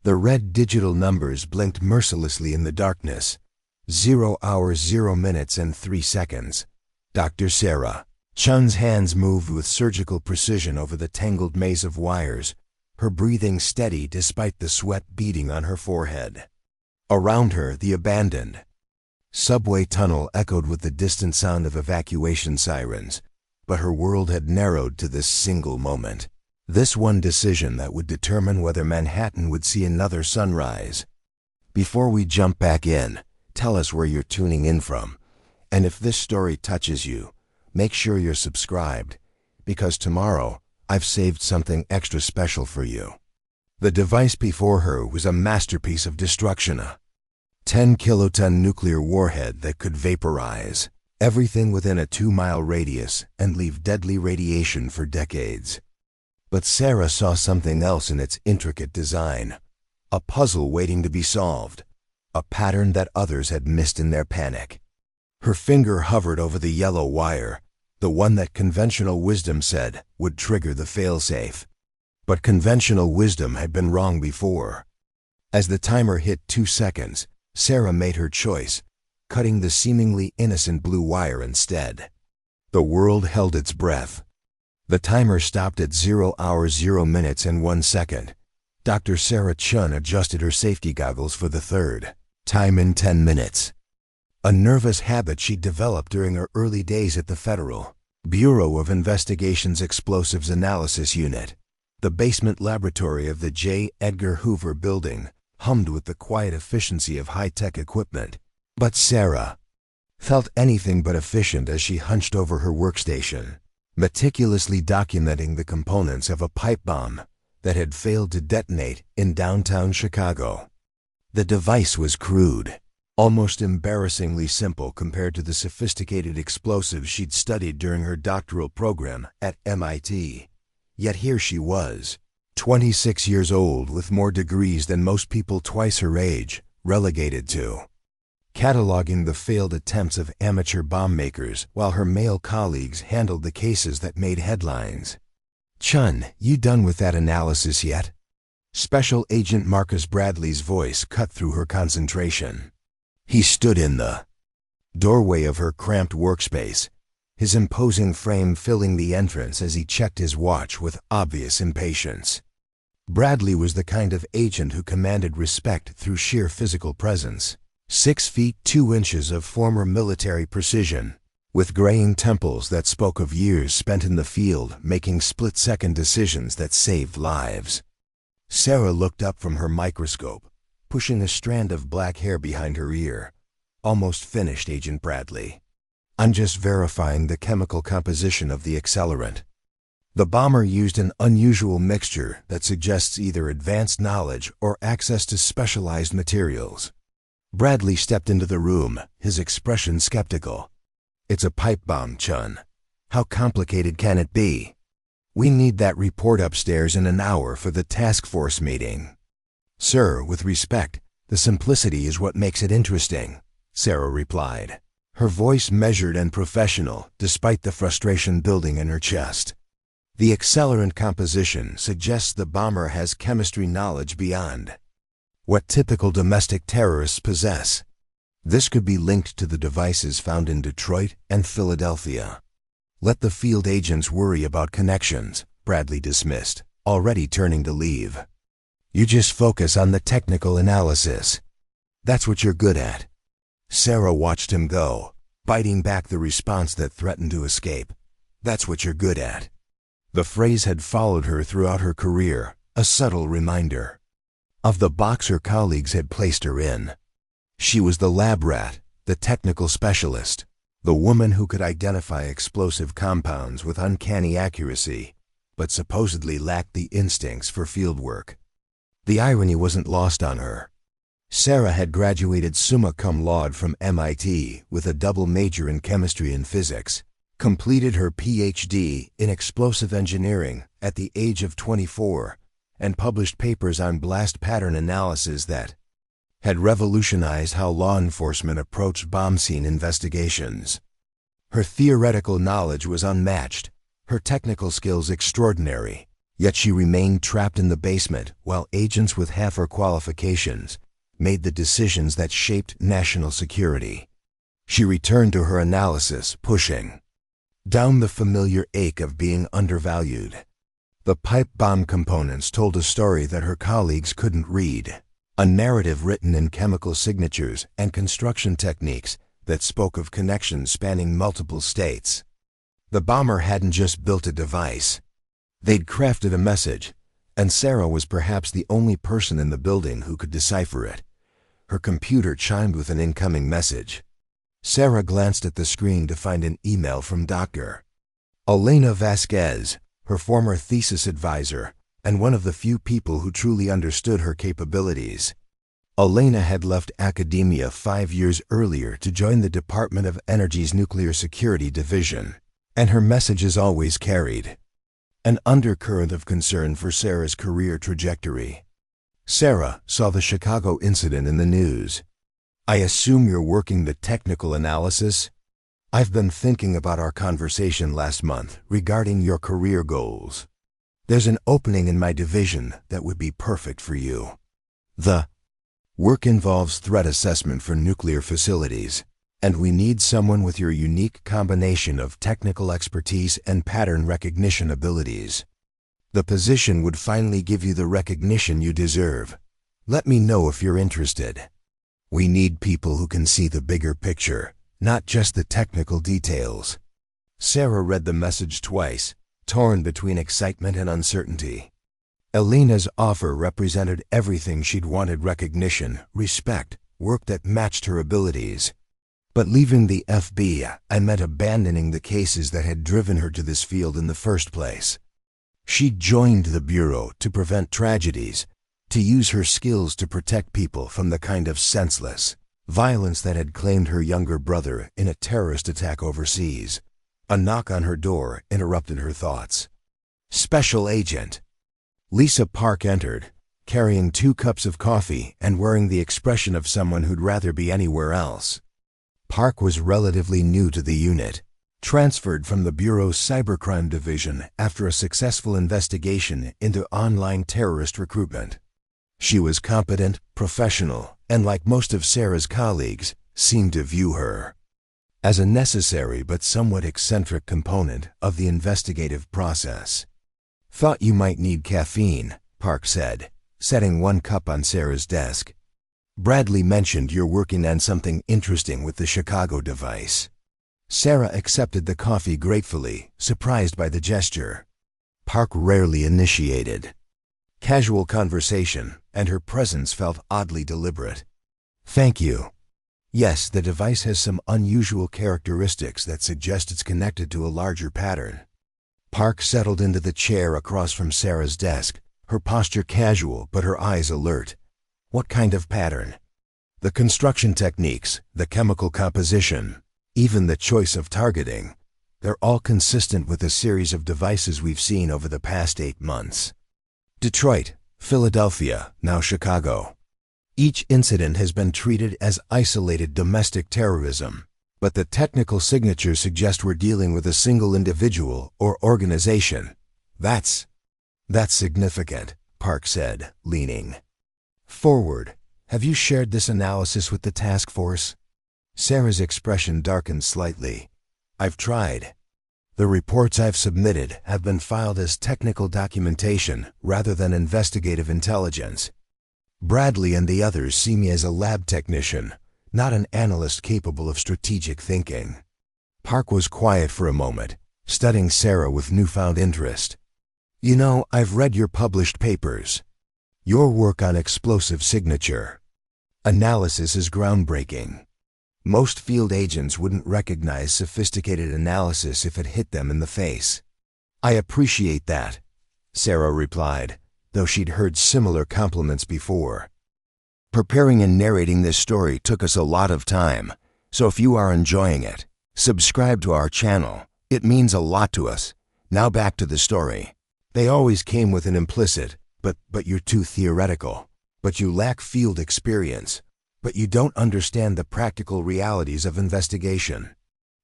The red digital numbers blinked mercilessly in the darkness. 0 hours 0 minutes and 3 seconds. Dr. Sarah. Chen's hands moved with surgical precision over the tangled maze of wires, her breathing steady despite the sweat beading on her forehead. Around her, the abandoned subway tunnel echoed with the distant sound of evacuation sirens, but her world had narrowed to this single moment. This one decision that would determine whether Manhattan would see another sunrise. Before we jump back in, tell us where you're tuning in from. And if this story touches you, make sure you're subscribed, because tomorrow I've saved something extra special for you. The device before her was a masterpiece of destruction, a 10-kiloton nuclear warhead that could vaporize everything within a 2-mile radius and leave deadly radiation for decades. But Sarah saw something else in its intricate design, a puzzle waiting to be solved, a pattern that others had missed in their panic. Her finger hovered over the yellow wire, the one that conventional wisdom said would trigger the failsafe. But conventional wisdom had been wrong before. As the timer hit 2 seconds, Sarah made her choice, cutting the seemingly innocent blue wire instead. The world held its breath. The timer stopped at 0 hours 0 minutes and 1 second. Dr. Sarah Chen adjusted her safety goggles for the third time in 10 minutes. A nervous habit she developed during her early days at the Federal Bureau of Investigation's Explosives Analysis Unit. The basement laboratory of the J. Edgar Hoover Building hummed with the quiet efficiency of high-tech equipment. But Sarah felt anything but efficient as she hunched over her workstation, meticulously documenting the components of a pipe bomb that had failed to detonate in downtown Chicago. The device was crude, almost embarrassingly simple compared to the sophisticated explosives she'd studied during her doctoral program at MIT. Yet here she was, 26 years old with more degrees than most people twice her age, relegated to cataloging the failed attempts of amateur bomb makers while her male colleagues handled the cases that made headlines. "Chen, you done with that analysis yet?" Special Agent Marcus Bradley's voice cut through her concentration. He stood in the doorway of her cramped workspace, his imposing frame filling the entrance as he checked his watch with obvious impatience. Bradley was the kind of agent who commanded respect through sheer physical presence. 6 feet 2 inches of former military precision, with graying temples that spoke of years spent in the field making split-second decisions that saved lives. Sarah looked up from her microscope, pushing a strand of black hair behind her ear. "Almost finished, Agent Bradley. I'm just verifying the chemical composition of the accelerant. The bomber used an unusual mixture that suggests either advanced knowledge or access to specialized materials." Bradley stepped into the room, his expression skeptical. "It's a pipe bomb, Chen. How complicated can it be? We need that report upstairs in an hour for the task force meeting." "Sir, with respect, the simplicity is what makes it interesting," Sarah replied, her voice measured and professional despite the frustration building in her chest. "The accelerant composition suggests the bomber has chemistry knowledge beyond what typical domestic terrorists possess. This could be linked to the devices found in Detroit and Philadelphia. Let the field agents worry about connections," Bradley dismissed, already turning to leave. "You just focus on the technical analysis. That's what you're good at." Sarah watched him go, biting back the response that threatened to escape. "That's what you're good at." The phrase had followed her throughout her career, a subtle reminder of the box her colleagues had placed her in. She was the lab rat, the technical specialist, the woman who could identify explosive compounds with uncanny accuracy, but supposedly lacked the instincts for fieldwork. The irony wasn't lost on her. Sarah had graduated summa cum laude from MIT with a double major in chemistry and physics, completed her PhD in explosive engineering at the age of 24, and published papers on blast pattern analysis that had revolutionized how law enforcement approached bomb scene investigations. Her theoretical knowledge was unmatched, her technical skills extraordinary, Yet she remained trapped in the basement while agents with half her qualifications made the decisions that shaped national security. She returned to her analysis, pushing down the familiar ache of being undervalued. The pipe bomb components told a story that her colleagues couldn't read, a narrative written in chemical signatures and construction techniques that spoke of connections spanning multiple states. The bomber hadn't just built a device. They'd crafted a message, and Sarah was perhaps the only person in the building who could decipher it. Her computer chimed with an incoming message. Sarah glanced at the screen to find an email from Dr. Elena Vasquez, her former thesis advisor, and one of the few people who truly understood her capabilities. Elena had left academia 5 years earlier to join the Department of Energy's Nuclear Security Division, and her messages always carried an undercurrent of concern for Sarah's career trajectory. Sarah saw the Chicago incident in the news. "I assume you're working the technical analysis? I've been thinking about our conversation last month regarding your career goals. There's an opening in my division that would be perfect for you. The work involves threat assessment for nuclear facilities, and we need someone with your unique combination of technical expertise and pattern recognition abilities. The position would finally give you the recognition you deserve. Let me know if you're interested. We need people who can see the bigger picture, not just the technical details." Sarah read the message twice, torn between excitement and uncertainty. Elena's offer represented everything she'd wanted: recognition, respect, work that matched her abilities. But leaving the FBI meant abandoning the cases that had driven her to this field in the first place. She joined the Bureau to prevent tragedies, to use her skills to protect people from the kind of senseless violence that had claimed her younger brother in a terrorist attack overseas. A knock on her door interrupted her thoughts. Special Agent Lisa Park entered, carrying 2 cups of coffee and wearing the expression of someone who'd rather be anywhere else. Park was relatively new to the unit, transferred from the Bureau's Cybercrime Division after a successful investigation into online terrorist recruitment. She was competent, professional, and like most of Sarah's colleagues, seemed to view her as a necessary but somewhat eccentric component of the investigative process. "Thought you might need caffeine," Park said, setting 1 cup on Sarah's desk. "Bradley mentioned you're working on something interesting with the Chicago device." Sarah accepted the coffee gratefully, surprised by the gesture. Park rarely initiated casual conversation, and her presence felt oddly deliberate. "Thank you. Yes, the device has some unusual characteristics that suggest it's connected to a larger pattern." Park settled into the chair across from Sarah's desk, her posture casual but her eyes alert. "What kind of pattern?" "The construction techniques, the chemical composition, even the choice of targeting. They're all consistent with a series of devices we've seen over the past 8 months. Detroit, Philadelphia, now Chicago. Each incident has been treated as isolated domestic terrorism, but the technical signatures suggest we're dealing with a single individual or organization. That's significant," Park said, leaning forward. "Have you shared this analysis with the task force?" Sarah's expression darkened slightly. "I've tried. The reports I've submitted have been filed as technical documentation rather than investigative intelligence. Bradley and the others see me as a lab technician, not an analyst capable of strategic thinking." Park was quiet for a moment, studying Sarah with newfound interest. "You know, I've read your published papers. Your work on explosive signature analysis is groundbreaking. Most field agents wouldn't recognize sophisticated analysis if it hit them in the face." "I appreciate that," Sarah replied, though she'd heard similar compliments before. "Preparing and narrating this story took us a lot of time, so if you are enjoying it, subscribe to our channel. It means a lot to us. Now back to the story. They always came with an implicit, but you're too theoretical. But you lack field experience. But you don't understand the practical realities of investigation."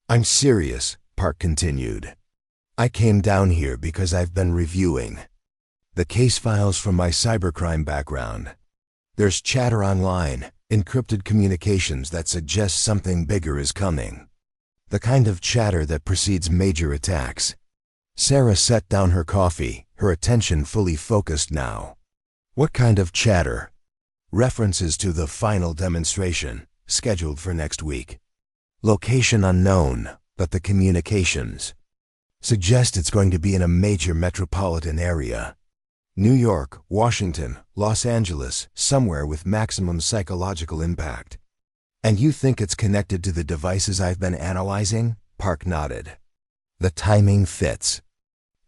"I'm serious," Park continued. "I came down here because I've been reviewing The case files from my cybercrime background. There's chatter online, encrypted communications that suggest something bigger is coming. The kind of chatter that precedes major attacks. Sarah set down her coffee, her attention fully focused now. What kind of chatter? References to the final demonstration, scheduled for next week. Location unknown, but the communications suggest it's going to be in a major metropolitan area. New York, Washington, Los Angeles, somewhere with maximum psychological impact. And you think it's connected to the devices I've been analyzing? Park nodded. The timing fits.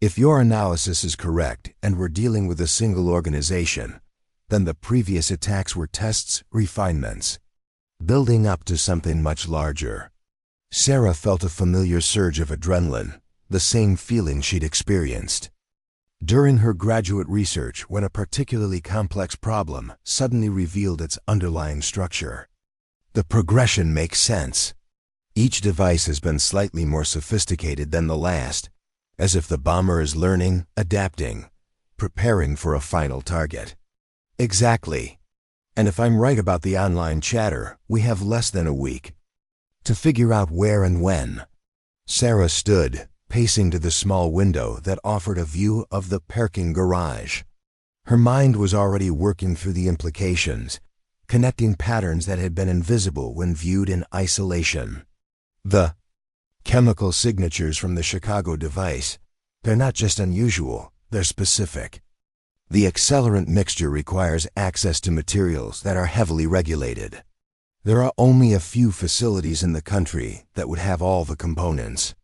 If your analysis is correct and we're dealing with a single organization, then the previous attacks were tests, refinements, building up to something much larger. Sarah felt a familiar surge of adrenaline, the same feeling she'd experienced during her graduate research when a particularly complex problem suddenly revealed its underlying structure. The progression makes sense. Each device has been slightly more sophisticated than the last, as if the bomber is learning, adapting, preparing for a final target. Exactly. And if I'm right about the online chatter, we have less than a week to figure out where and when. Sarah stood, pacing to the small window that offered a view of the parking garage. Her mind was already working through the implications, connecting patterns that had been invisible when viewed in isolation. The chemical signatures from the Chicago device, they're not just unusual, they're specific. The accelerant mixture requires access to materials that are heavily regulated. There are only a few facilities in the country that would have all the components.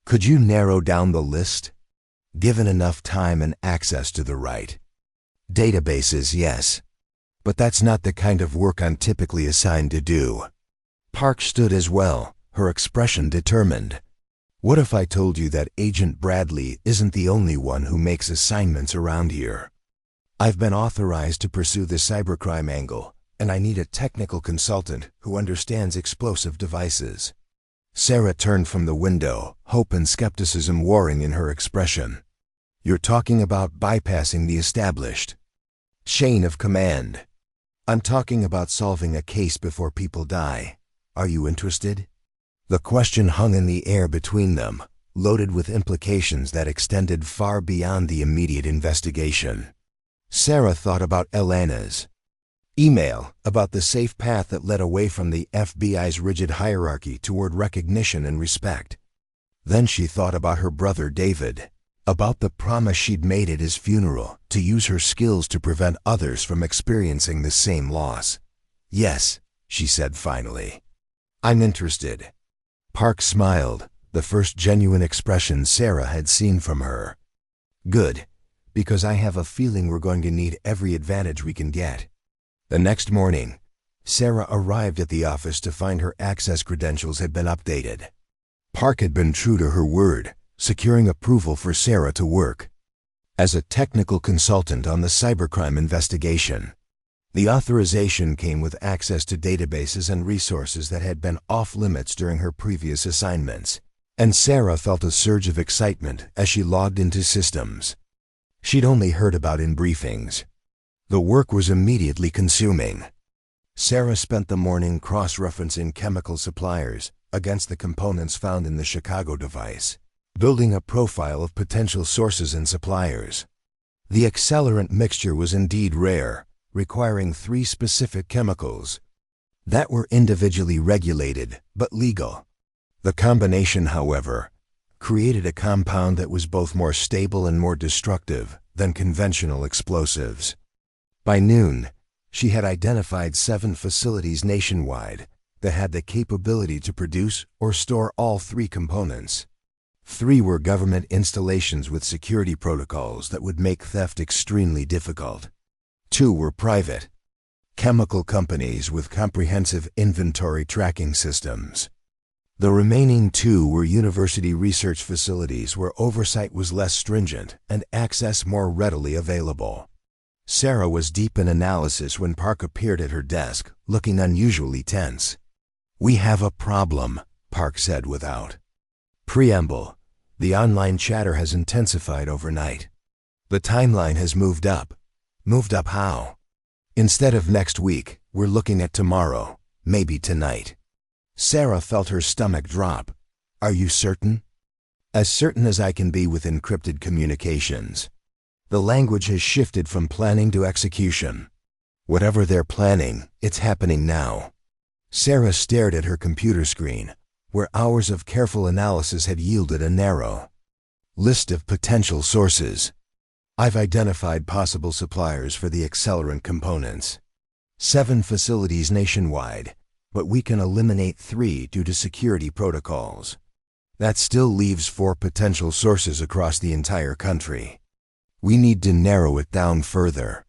Could you narrow down the list? Given enough time and access to the right databases, yes. But that's not the kind of work I'm typically assigned to do. Park stood as well, her expression determined. What if I told you that Agent Bradley isn't the only one who makes assignments around here? I've been authorized to pursue the cybercrime angle, and I need a technical consultant who understands explosive devices. Sarah turned from the window, hope and skepticism warring in her expression. You're talking about bypassing the established chain of command. I'm talking about solving a case before people die. Are you interested? The question hung in the air between them, loaded with implications that extended far beyond the immediate investigation. Sarah thought about Elena's email about the safe path that led away from the FBI's rigid hierarchy toward recognition and respect. Then she thought about her brother David, about the promise she'd made at his funeral to use her skills to prevent others from experiencing the same loss. Yes, she said finally. I'm interested. Park smiled, the first genuine expression Sarah had seen from her. Good, because I have a feeling we're going to need every advantage we can get. The next morning, Sarah arrived at the office to find her access credentials had been updated. Park had been true to her word, securing approval for Sarah to work as a technical consultant on the cybercrime investigation. The authorization came with access to databases and resources that had been off-limits during her previous assignments, and Sarah felt a surge of excitement as she logged into systems she'd only heard about in briefings. The work was immediately consuming. Sarah spent the morning cross-referencing chemical suppliers against the components found in the Chicago device, building a profile of potential sources and suppliers. The accelerant mixture was indeed rare, requiring 3 specific chemicals that were individually regulated but legal. The combination, however, created a compound that was both more stable and more destructive than conventional explosives. By noon, she had identified 7 facilities nationwide that had the capability to produce or store all 3 components. 3 were government installations with security protocols that would make theft extremely difficult. 2 were private chemical companies with comprehensive inventory tracking systems. The remaining 2 were university research facilities where oversight was less stringent and access more readily available. Sarah was deep in analysis when Park appeared at her desk, looking unusually tense. We have a problem, Park said without preamble. The online chatter has intensified overnight. The timeline has moved up. Moved up how? Instead of next week, we're looking at tomorrow, maybe tonight. Sarah felt her stomach drop. Are you certain? As certain as I can be with encrypted communications. The language has shifted from planning to execution. Whatever they're planning, it's happening now. Sarah stared at her computer screen, where hours of careful analysis had yielded a narrow list of potential sources. I've identified possible suppliers for the accelerant components. 7 facilities nationwide, but we can eliminate 3 due to security protocols. That still leaves 4 potential sources across the entire country. We need to narrow it down further.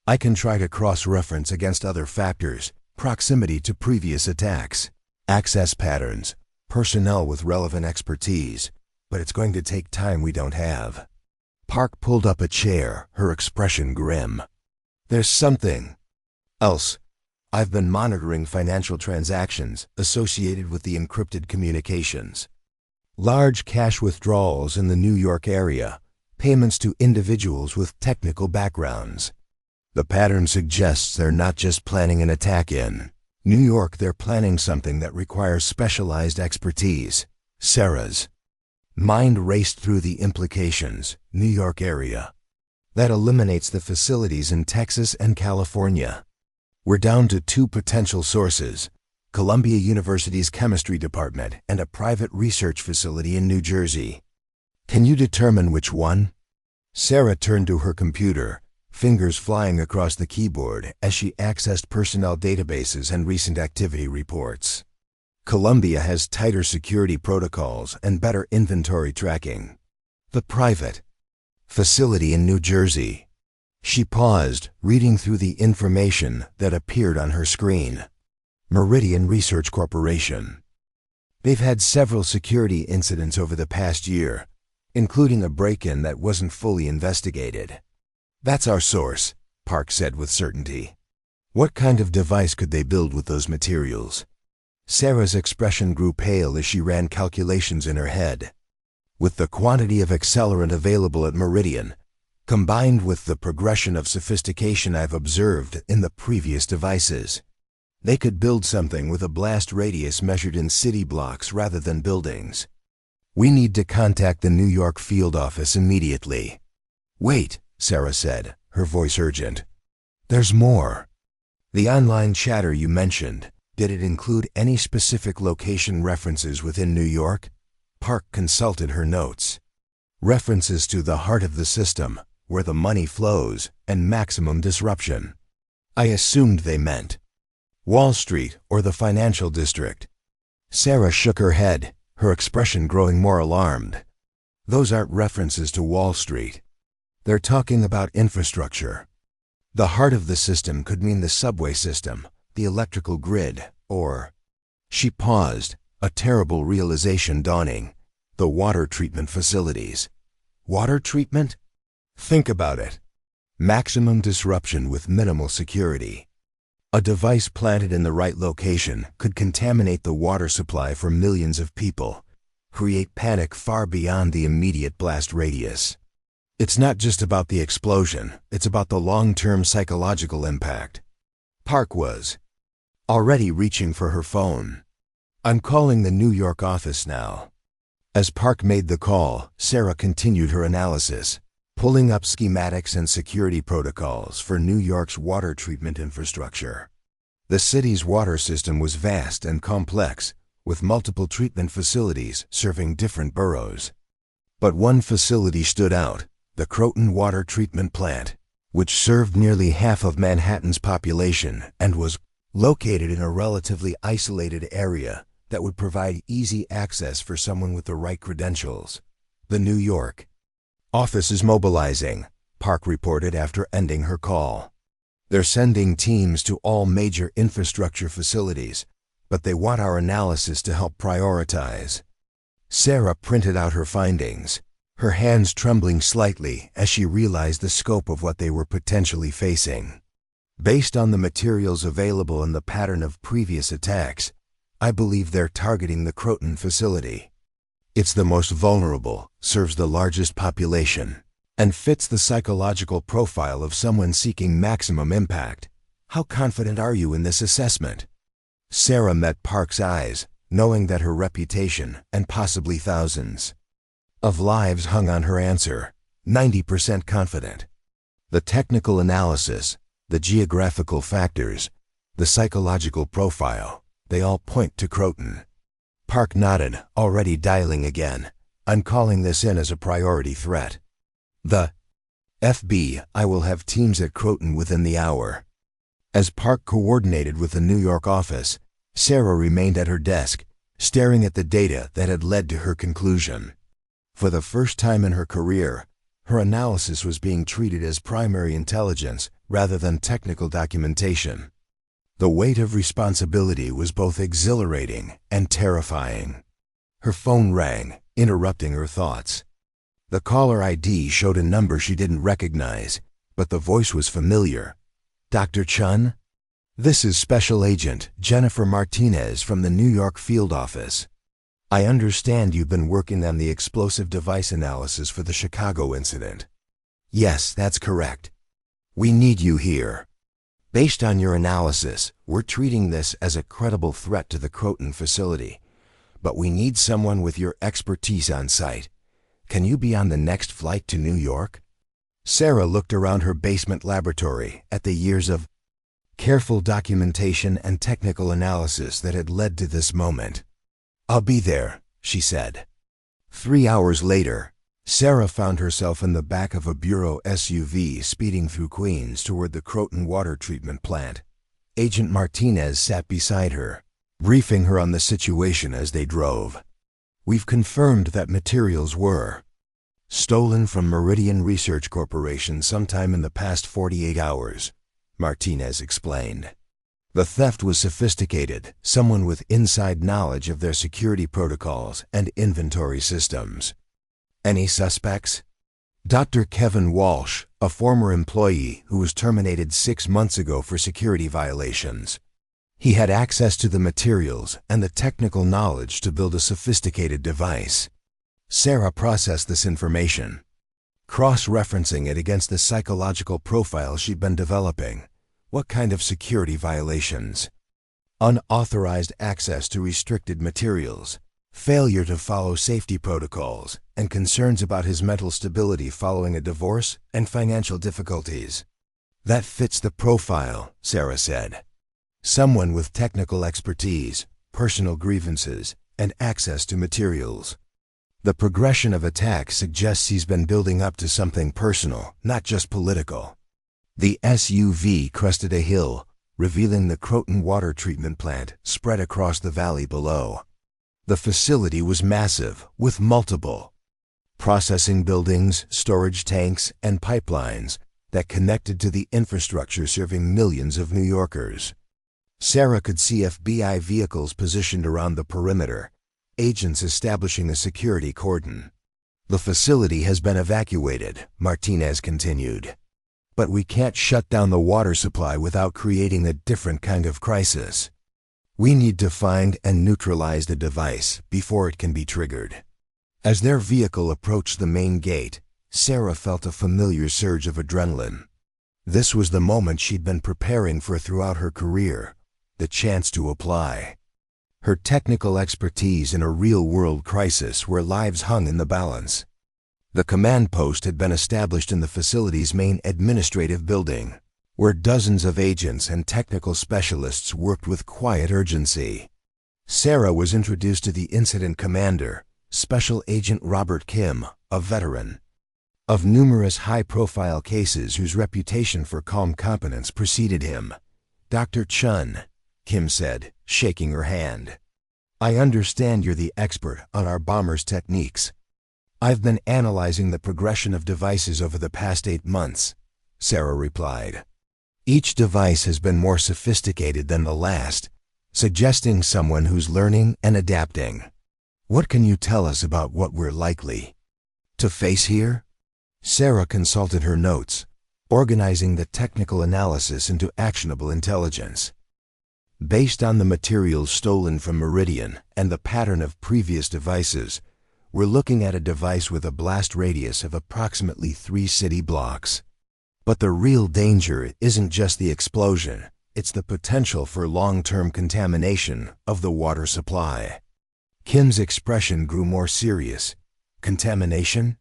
I can try to cross-reference against other factors, proximity to previous attacks, access patterns, personnel with relevant expertise, but it's going to take time we don't have. Park pulled up a chair, her expression grim. There's something else. I've been monitoring financial transactions associated with the encrypted communications. Large cash withdrawals in the New York area, payments to individuals with technical backgrounds. The pattern suggests they're not just planning an attack in New York, they're planning something that requires specialized expertise. Sarah's mind raced through the implications. New York area. That eliminates the facilities in Texas and California. We're down to 2 potential sources, Columbia University's chemistry department and a private research facility in New Jersey. Can you determine which one? Sarah turned to her computer, fingers flying across the keyboard as she accessed personnel databases and recent activity reports. Columbia has tighter security protocols and better inventory tracking. The private facility in New Jersey. She paused, reading through the information that appeared on her screen. Meridian Research Corporation. They've had several security incidents over the past year, including a break-in that wasn't fully investigated. That's our source, Park said with certainty. What kind of device could they build with those materials? Sarah's expression grew pale as she ran calculations in her head. With the quantity of accelerant available at Meridian, combined with the progression of sophistication I've observed in the previous devices, they could build something with a blast radius measured in city blocks rather than buildings. We need to contact the New York field office immediately. Wait, Sarah said, her voice urgent. There's more. The online chatter you mentioned, did it include any specific location references within New York? Park consulted her notes. References to the heart of the system, where the money flows, and maximum disruption. I assumed they meant Wall Street or the financial district. Sarah shook her head, her expression growing more alarmed. Those aren't references to Wall Street. They're talking about infrastructure. The heart of the system could mean the subway system, the electrical grid, or... She paused, a terrible realization dawning. The water treatment facilities. Water treatment? Think about it. Maximum disruption with minimal security. A device planted in the right location could contaminate the water supply for millions of people, create panic far beyond the immediate blast radius. It's not just about the explosion, it's about the long-term psychological impact. Park was already reaching for her phone. I'm calling the New York office now. As Park made the call, Sarah continued her analysis, pulling up schematics and security protocols for New York's water treatment infrastructure. The city's water system was vast and complex, with multiple treatment facilities serving different boroughs. But one facility stood out, the Croton Water Treatment Plant, which served nearly half of Manhattan's population and was located in a relatively isolated area that would provide easy access for someone with the right credentials. The New York office is mobilizing, Park reported after ending her call. They're sending teams to all major infrastructure facilities, but they want our analysis to help prioritize. Sarah printed out her findings, her hands trembling slightly as she realized the scope of what they were potentially facing. Based on the materials available and the pattern of previous attacks, I believe they're targeting the Croton facility. It's the most vulnerable, serves the largest population, and fits the psychological profile of someone seeking maximum impact. How confident are you in this assessment? Sarah met Park's eyes, knowing that her reputation, and possibly thousands of lives hung on her answer. 90% confident. The technical analysis, the geographical factors, the psychological profile, they all point to Croton. Park nodded, already dialing again. I'm calling this in as a priority threat. The FBI will have teams at Croton within the hour. As Park coordinated with the New York office, Sarah remained at her desk, staring at the data that had led to her conclusion. For the first time in her career, her analysis was being treated as primary intelligence rather than technical documentation. The weight of responsibility was both exhilarating and terrifying. Her phone rang, interrupting her thoughts. The caller ID showed a number she didn't recognize, but the voice was familiar. Dr. Chen? This is Special Agent Jennifer Martinez from the New York field office. I understand you've been working on the explosive device analysis for the Chicago incident. Yes, that's correct. We need you here. Based on your analysis, we're treating this as a credible threat to the Croton facility, but we need someone with your expertise on site. Can you be on the next flight to New York? Sarah looked around her basement laboratory at the years of careful documentation and technical analysis that had led to this moment. I'll be there, she said. 3 hours later, Sarah found herself in the back of a Bureau SUV speeding through Queens toward the Croton water treatment plant. Agent Martinez sat beside her, briefing her on the situation as they drove. We've confirmed that materials were stolen from Meridian Research Corporation sometime in the past 48 hours, Martinez explained. The theft was sophisticated, someone with inside knowledge of their security protocols and inventory systems. Any suspects? Dr. Kevin Walsh, a former employee who was terminated 6 months ago for security violations. He had access to the materials and the technical knowledge to build a sophisticated device. Sarah processed this information, cross-referencing it against the psychological profile she'd been developing. What kind of security violations? Unauthorized access to restricted materials, failure to follow safety protocols, and concerns about his mental stability following a divorce and financial difficulties. That fits the profile, Sarah said. Someone with technical expertise, personal grievances, and access to materials. The progression of attack suggests he's been building up to something personal, not just political. The SUV crested a hill, revealing the Croton water treatment plant spread across the valley below. The facility was massive, with multiple processing buildings, storage tanks, and pipelines that connected to the infrastructure serving millions of New Yorkers. Sarah could see FBI vehicles positioned around the perimeter, agents establishing a security cordon. The facility has been evacuated, Martinez continued. But we can't shut down the water supply without creating a different kind of crisis. We need to find and neutralize the device before it can be triggered. As their vehicle approached the main gate, Sarah felt a familiar surge of adrenaline. This was the moment she'd been preparing for throughout her career, the chance to apply her technical expertise in a real-world crisis where lives hung in the balance. The command post had been established in the facility's main administrative building, where dozens of agents and technical specialists worked with quiet urgency. Sarah was introduced to the incident commander, Special Agent Robert Kim, a veteran of numerous high-profile cases whose reputation for calm competence preceded him. Dr. Chen, Kim said, shaking her hand. I understand you're the expert on our bombers' techniques. I've been analyzing the progression of devices over the past 8 months, Sarah replied. Each device has been more sophisticated than the last, suggesting someone who's learning and adapting. What can you tell us about what we're likely to face here? Sarah consulted her notes, organizing the technical analysis into actionable intelligence. Based on the materials stolen from Meridian and the pattern of previous devices, we're looking at a device with a blast radius of approximately 3 city blocks. But the real danger isn't just the explosion, it's the potential for long-term contamination of the water supply. Kim's expression grew more serious. Contamination?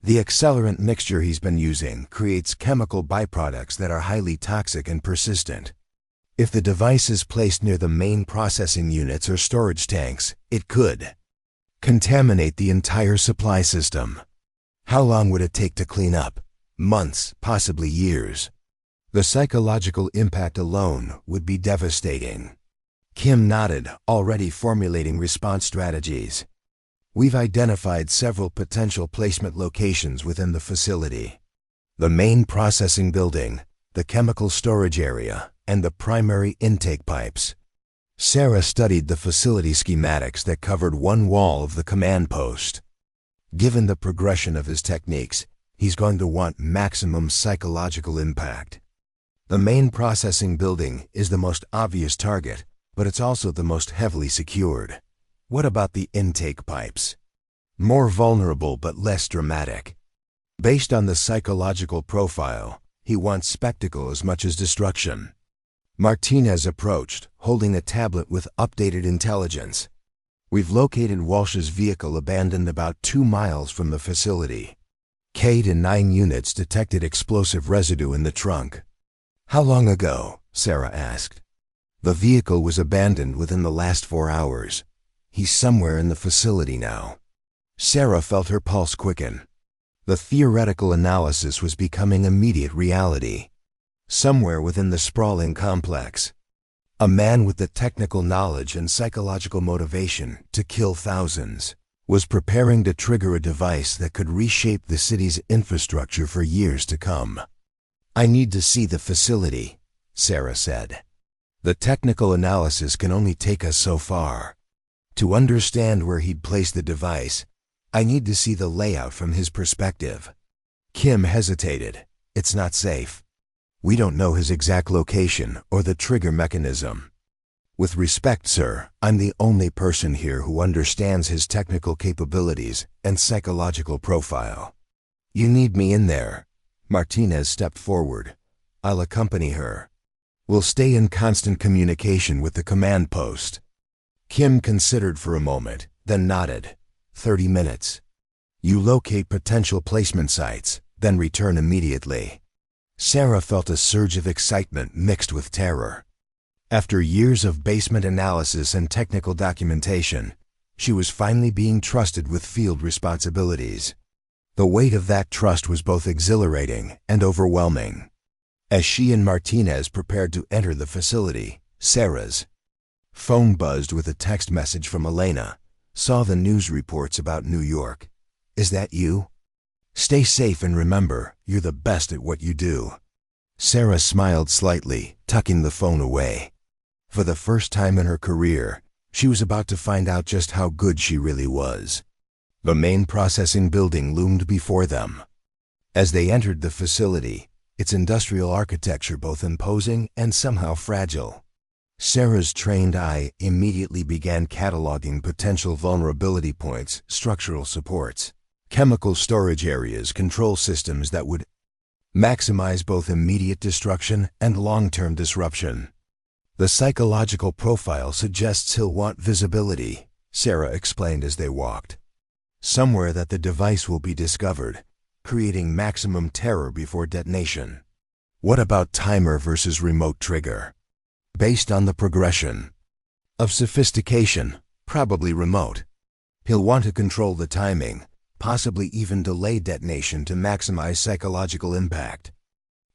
The accelerant mixture he's been using creates chemical byproducts that are highly toxic and persistent. If the device is placed near the main processing units or storage tanks, it could contaminate the entire supply system. How long would it take to clean up? Months, possibly years. The psychological impact alone would be devastating. Kim nodded, already formulating response strategies. We've identified several potential placement locations within the facility. The main processing building, the chemical storage area, and the primary intake pipes. Sarah studied the facility schematics that covered one wall of the command post. Given the progression of his techniques, he's going to want maximum psychological impact. The main processing building is the most obvious target, but it's also the most heavily secured. What about the intake pipes? More vulnerable but less dramatic. Based on the psychological profile, he wants spectacle as much as destruction. Martinez approached, holding a tablet with updated intelligence. We've located Walsh's vehicle abandoned about 2 miles from the facility. K-9 units detected explosive residue in the trunk. How long ago? Sarah asked. The vehicle was abandoned within the last 4 hours. He's somewhere in the facility now. Sarah felt her pulse quicken. The theoretical analysis was becoming immediate reality. Somewhere within the sprawling complex, a man with the technical knowledge and psychological motivation to kill thousands was preparing to trigger a device that could reshape the city's infrastructure for years to come. I need to see the facility, Sarah said. The technical analysis can only take us so far. To understand where he'd place the device, I need to see the layout from his perspective. Kim hesitated. It's not safe. We don't know his exact location or the trigger mechanism. With respect, sir, I'm the only person here who understands his technical capabilities and psychological profile. You need me in there. Martinez stepped forward. I'll accompany her. We'll stay in constant communication with the command post. Kim considered for a moment, then nodded. 30 minutes. You locate potential placement sites, then return immediately. Sarah felt a surge of excitement mixed with terror. After years of basement analysis and technical documentation, she was finally being trusted with field responsibilities. The weight of that trust was both exhilarating and overwhelming. As she and Martinez prepared to enter the facility, Sarah's phone buzzed with a text message from Elena. Saw the news reports about New York. Is that you? Stay safe and remember, you're the best at what you do. Sarah smiled slightly, tucking the phone away. For the first time in her career, she was about to find out just how good she really was. The main processing building loomed before them. As they entered the facility, its industrial architecture both imposing and somehow fragile. Sarah's trained eye immediately began cataloging potential vulnerability points, structural supports, chemical storage areas, control systems that would maximize both immediate destruction and long-term disruption. The psychological profile suggests he'll want visibility, Sarah explained as they walked. Somewhere that the device will be discovered, creating maximum terror before detonation. What about timer versus remote trigger? Based on the progression of sophistication, probably remote. He'll want to control the timing, possibly even delay detonation to maximize psychological impact.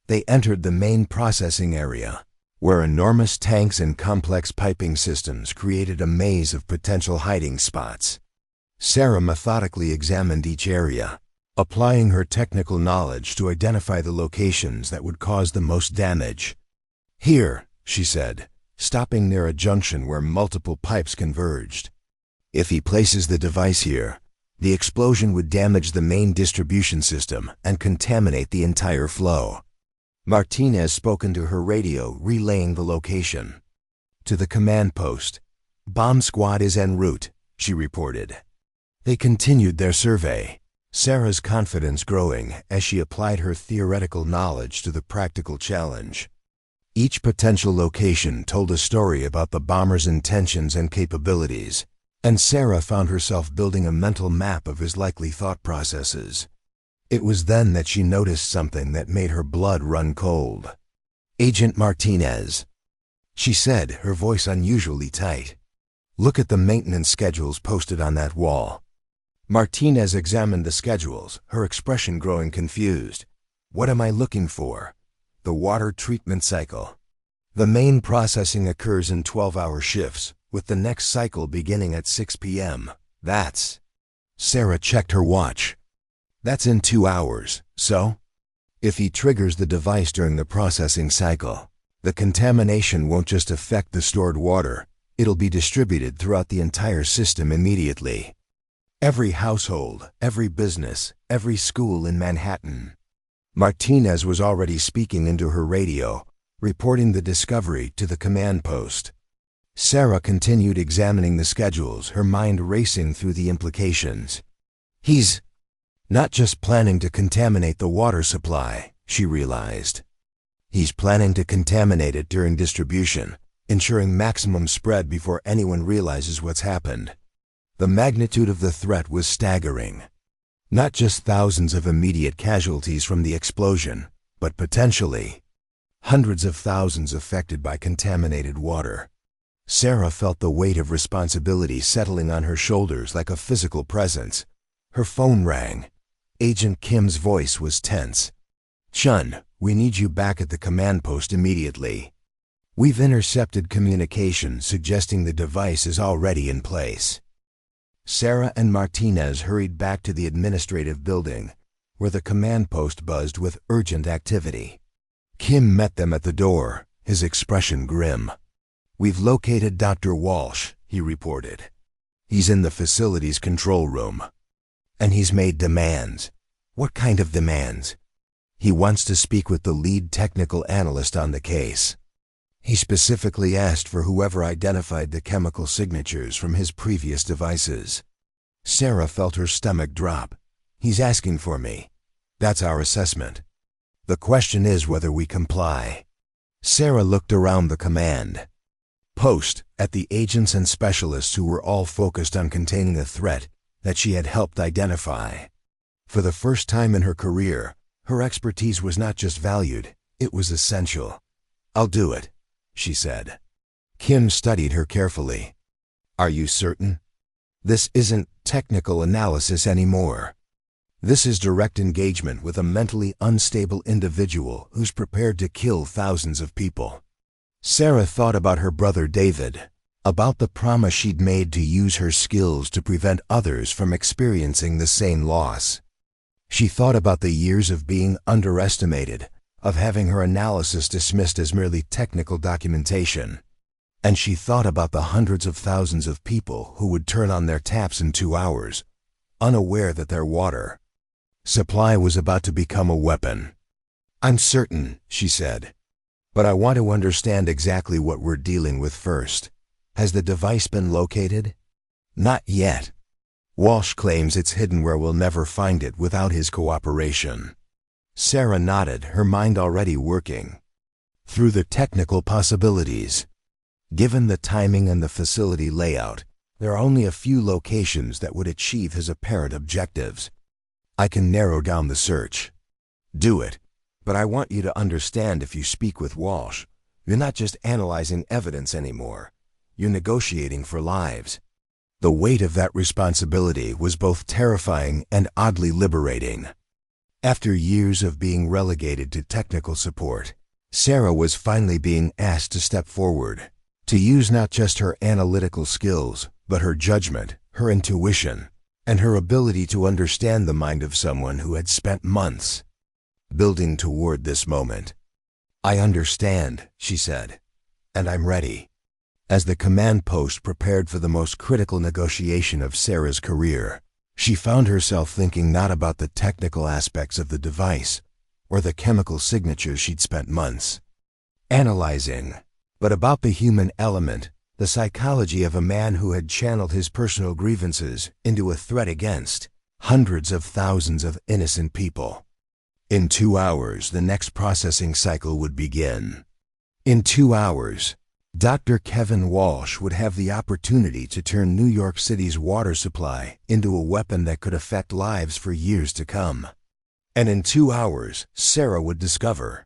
They entered the main processing area, where enormous tanks and complex piping systems created a maze of potential hiding spots. Sarah methodically examined each area, applying her technical knowledge to identify the locations that would cause the most damage. Here, she said, stopping near a junction where multiple pipes converged. If he places the device here, the explosion would damage the main distribution system and contaminate the entire flow. Martinez spoke into her radio, relaying the location. To the command post. Bomb squad is en route, she reported. They continued their survey, Sarah's confidence growing as she applied her theoretical knowledge to the practical challenge. Each potential location told a story about the bomber's intentions and capabilities, and Sarah found herself building a mental map of his likely thought processes. It was then that she noticed something that made her blood run cold. "Agent Martinez," she said, her voice unusually tight. "Look at the maintenance schedules posted on that wall." Martinez examined the schedules, her expression growing confused. "What am I looking for?" "The water treatment cycle. The main processing occurs in 12-hour shifts, with the next cycle beginning at 6 p.m. That's..." Sarah checked her watch. "That's in 2 hours, so? If he triggers the device during the processing cycle, the contamination won't just affect the stored water, it'll be distributed throughout the entire system immediately. Every household, every business, every school in Manhattan." Martinez was already speaking into her radio, reporting the discovery to the command post. Sarah continued examining the schedules, her mind racing through the implications. "He's not just planning to contaminate the water supply," she realized. "He's planning to contaminate it during distribution, ensuring maximum spread before anyone realizes what's happened." The magnitude of the threat was staggering. Not just thousands of immediate casualties from the explosion, but potentially hundreds of thousands affected by contaminated water. Sarah felt the weight of responsibility settling on her shoulders like a physical presence. Her phone rang. Agent Kim's voice was tense. "Chen, we need you back at the command post immediately. We've intercepted communication suggesting the device is already in place." Sarah and Martinez hurried back to the administrative building, where the command post buzzed with urgent activity. Kim met them at the door, his expression grim. "We've located Dr. Walsh," he reported. "He's in the facility's control room. And he's made demands." "What kind of demands?" "He wants to speak with the lead technical analyst on the case. He specifically asked for whoever identified the chemical signatures from his previous devices." Sarah felt her stomach drop. "He's asking for me. That's our assessment. The question is whether we comply." Sarah looked around the command post at the agents and specialists who were all focused on containing a threat that she had helped identify. For the first time in her career, her expertise was not just valued, it was essential. "I'll do it," she said. Kim studied her carefully. "Are you certain? This isn't technical analysis anymore. This is direct engagement with a mentally unstable individual who's prepared to kill thousands of people." Sarah thought about her brother David, about the promise she'd made to use her skills to prevent others from experiencing the same loss. She thought about the years of being underestimated, of having her analysis dismissed as merely technical documentation. And she thought about the hundreds of thousands of people who would turn on their taps in 2 hours, unaware that their water supply was about to become a weapon. "I'm certain," she said, "but I want to understand exactly what we're dealing with first. Has the device been located?" "Not yet. Walsh claims it's hidden where we'll never find it without his cooperation." Sarah nodded, her mind already working through the technical possibilities. Given the timing and the facility layout, there are only a few locations that would achieve his apparent objectives. "I can narrow down the search." "Do it. But I want you to understand, if you speak with Walsh, you're not just analyzing evidence anymore. You're negotiating for lives." The weight of that responsibility was both terrifying and oddly liberating. After years of being relegated to technical support, Sarah was finally being asked to step forward, to use not just her analytical skills, but her judgment, her intuition, and her ability to understand the mind of someone who had spent months building toward this moment. "I understand," she said, "and I'm ready." As the command post prepared for the most critical negotiation of Sarah's career, she found herself thinking not about the technical aspects of the device or the chemical signatures she'd spent months analyzing, but about the human element, the psychology of a man who had channeled his personal grievances into a threat against hundreds of thousands of innocent people. In 2 hours, the next processing cycle would begin. In 2 hours, Dr. Kevin Walsh would have the opportunity to turn New York City's water supply into a weapon that could affect lives for years to come. And in 2 hours, Sarah would discover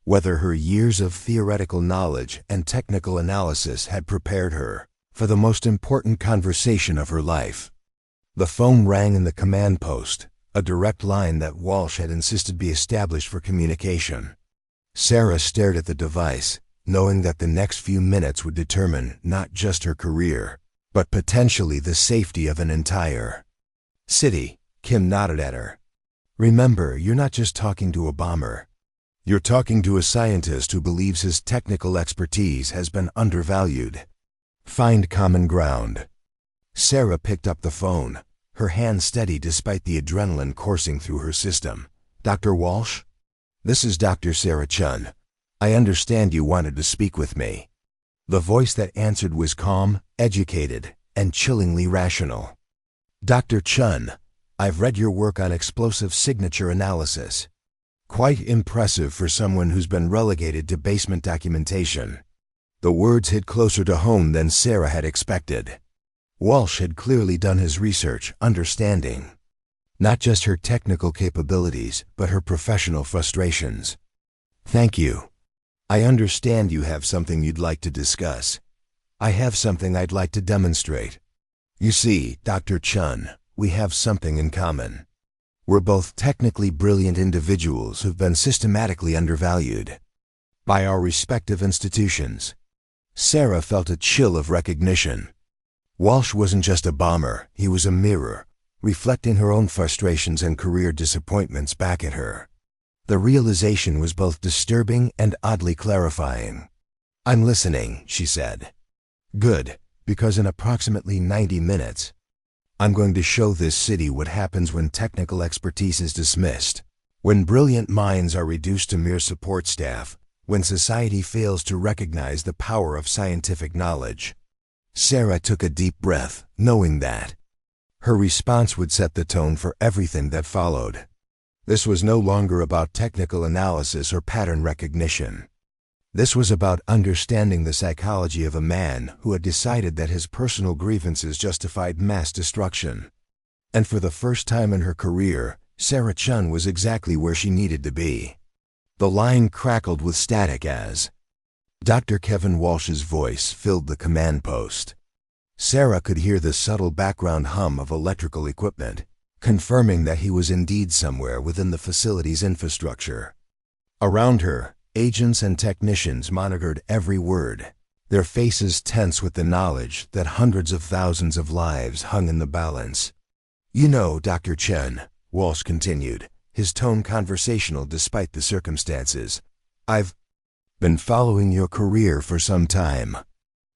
whether her years of theoretical knowledge and technical analysis had prepared her for the most important conversation of her life. The phone rang in the command post, a direct line that Walsh had insisted be established for communication. Sarah stared at the device, knowing that the next few minutes would determine not just her career, but potentially the safety of an entire city. Kim nodded at her. Remember, you're not just talking to a bomber. You're talking to a scientist who believes his technical expertise has been undervalued. Find common ground. Sarah picked up the phone, her hand steady despite the adrenaline coursing through her system. Dr. Walsh? This is Dr. Sarah Chen. I understand you wanted to speak with me. The voice that answered was calm, educated, and chillingly rational. Dr. Chen, I've read your work on explosive signature analysis. Quite impressive for someone who's been relegated to basement documentation. The words hit closer to home than Sarah had expected. Walsh had clearly done his research, understanding not just her technical capabilities, but her professional frustrations. Thank you. I understand you have something you'd like to discuss. I have something I'd like to demonstrate. You see, Dr. Chen, we have something in common. We're both technically brilliant individuals who've been systematically undervalued by our respective institutions. Sarah felt a chill of recognition. Walsh wasn't just a bomber, he was a mirror, reflecting her own frustrations and career disappointments back at her. The realization was both disturbing and oddly clarifying. I'm listening, she said. Good, because in approximately 90 minutes, I'm going to show this city what happens when technical expertise is dismissed, when brilliant minds are reduced to mere support staff, when society fails to recognize the power of scientific knowledge. Sarah took a deep breath, knowing that her response would set the tone for everything that followed. This was no longer about technical analysis or pattern recognition. This was about understanding the psychology of a man who had decided that his personal grievances justified mass destruction. And for the first time in her career, Sarah Chen was exactly where she needed to be. The line crackled with static as Dr. Kevin Walsh's voice filled the command post. Sarah could hear the subtle background hum of electrical equipment, confirming that he was indeed somewhere within the facility's infrastructure. Around her, agents and technicians monitored every word, their faces tense with the knowledge that hundreds of thousands of lives hung in the balance. You know, Dr. Chen, Walsh continued, his tone conversational despite the circumstances, I've been following your career for some time.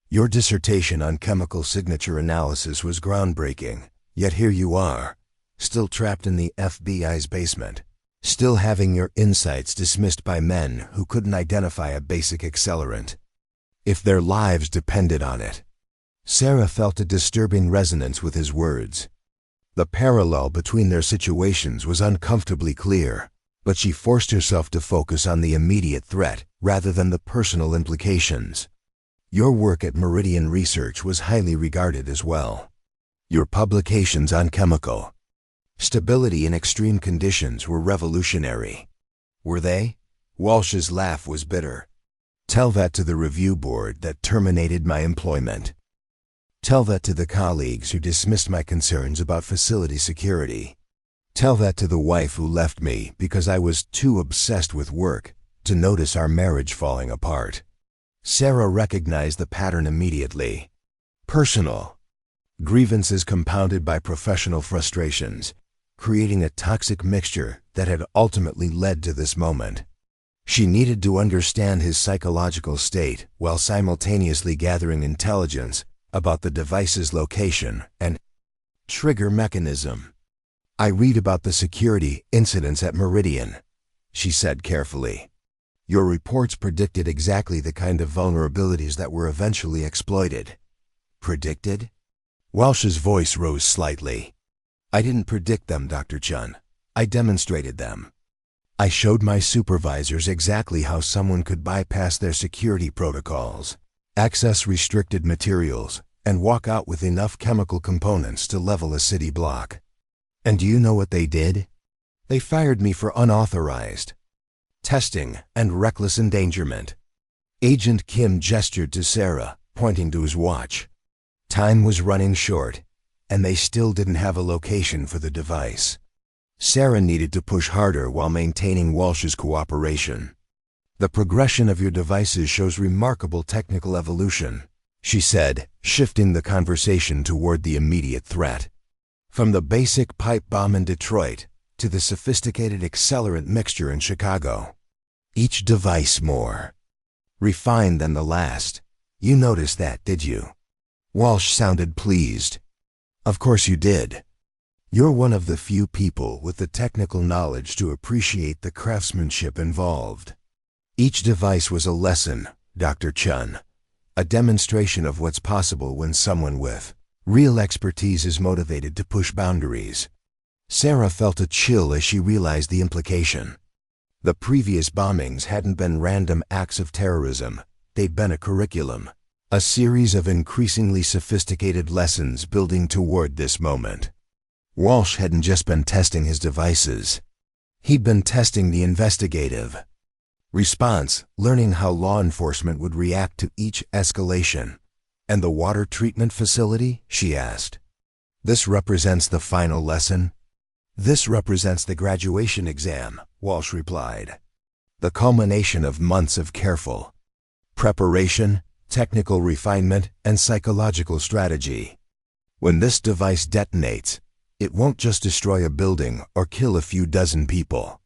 Your dissertation on chemical signature analysis was groundbreaking, yet here you are, still trapped in the FBI's basement, still having your insights dismissed by men who couldn't identify a basic accelerant. If their lives depended on it. Sarah felt a disturbing resonance with his words. The parallel between their situations was uncomfortably clear, but she forced herself to focus on the immediate threat rather than the personal implications. Your work at Meridian Research was highly regarded as well. Your publications on chemical stability in extreme conditions were revolutionary. Were they? Walsh's laugh was bitter. Tell that to the review board that terminated my employment. Tell that to the colleagues who dismissed my concerns about facility security. Tell that to the wife who left me because I was too obsessed with work to notice our marriage falling apart. Sarah recognized the pattern immediately. Personal grievances compounded by professional frustrations, creating a toxic mixture that had ultimately led to this moment. She needed to understand his psychological state while simultaneously gathering intelligence about the device's location and trigger mechanism. I read about the security incidents at Meridian, she said carefully. Your reports predicted exactly the kind of vulnerabilities that were eventually exploited. Predicted? Welsh's voice rose slightly. I didn't predict them, Dr. Chen. I demonstrated them. I showed my supervisors exactly how someone could bypass their security protocols, access restricted materials, and walk out with enough chemical components to level a city block. And do you know what they did? They fired me for unauthorized testing and reckless endangerment. Agent Kim gestured to Sarah, pointing to his watch. Time was running short, and they still didn't have a location for the device. Sarah needed to push harder while maintaining Walsh's cooperation. The progression of your devices shows remarkable technical evolution, she said, shifting the conversation toward the immediate threat. From the basic pipe bomb in Detroit to the sophisticated accelerant mixture in Chicago. Each device more refined than the last. You noticed that, did you? Walsh sounded pleased. Of course you did. You're one of the few people with the technical knowledge to appreciate the craftsmanship involved. Each device was a lesson, Dr. Chen, a demonstration of what's possible when someone with real expertise is motivated to push boundaries. Sarah felt a chill as she realized the implication. The previous bombings hadn't been random acts of terrorism, they'd been a curriculum, a series of increasingly sophisticated lessons building toward this moment. Walsh hadn't just been testing his devices. He'd been testing the investigative response, learning how law enforcement would react to each escalation. And the water treatment facility? She asked. This represents the final lesson? This represents the graduation exam, Walsh replied. The culmination of months of careful preparation, technical refinement, and psychological strategy. When this device detonates, it won't just destroy a building or kill a few dozen people.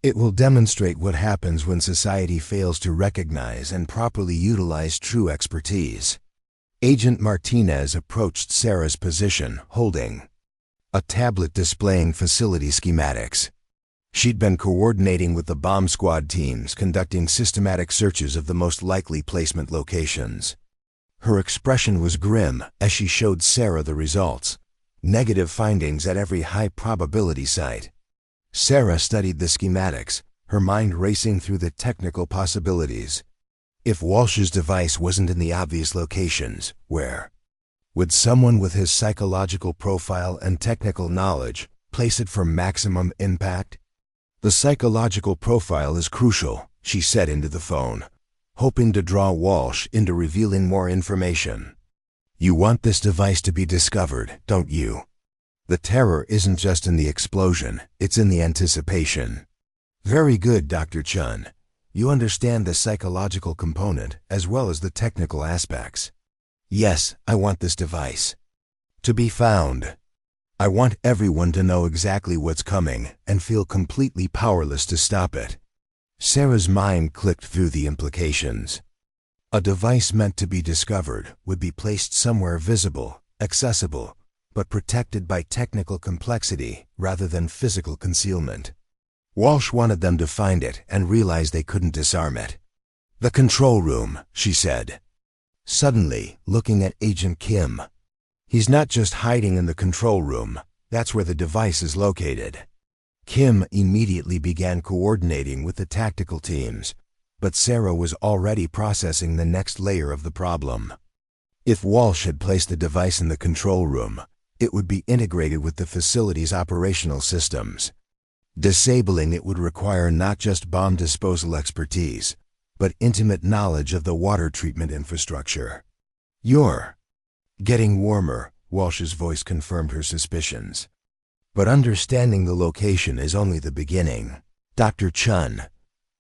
It will demonstrate what happens when society fails to recognize and properly utilize true expertise. Agent Martinez approached Sarah's position, holding a tablet displaying facility schematics. She'd been coordinating with the bomb squad teams, conducting systematic searches of the most likely placement locations. Her expression was grim as she showed Sarah the results. Negative findings at every high-probability site. Sarah studied the schematics, her mind racing through the technical possibilities. If Walsh's device wasn't in the obvious locations, where would someone with his psychological profile and technical knowledge place it for maximum impact? The psychological profile is crucial, she said into the phone, hoping to draw Walsh into revealing more information. You want this device to be discovered, don't you? The terror isn't just in the explosion, it's in the anticipation. Very good, Dr. Chen. You understand the psychological component as well as the technical aspects. Yes, I want this device to be found. I want everyone to know exactly what's coming and feel completely powerless to stop it. Sarah's mind clicked through the implications. A device meant to be discovered would be placed somewhere visible, accessible, but protected by technical complexity rather than physical concealment. Walsh wanted them to find it and realize they couldn't disarm it. The control room, she said. Suddenly, looking at Agent Kim. He's not just hiding in the control room, that's where the device is located. Kim immediately began coordinating with the tactical teams, but Sarah was already processing the next layer of the problem. If Walsh had placed the device in the control room, it would be integrated with the facility's operational systems. Disabling it would require not just bomb disposal expertise, but intimate knowledge of the water treatment infrastructure. You're getting warmer, Walsh's voice confirmed her suspicions. But understanding the location is only the beginning. Dr. Chen,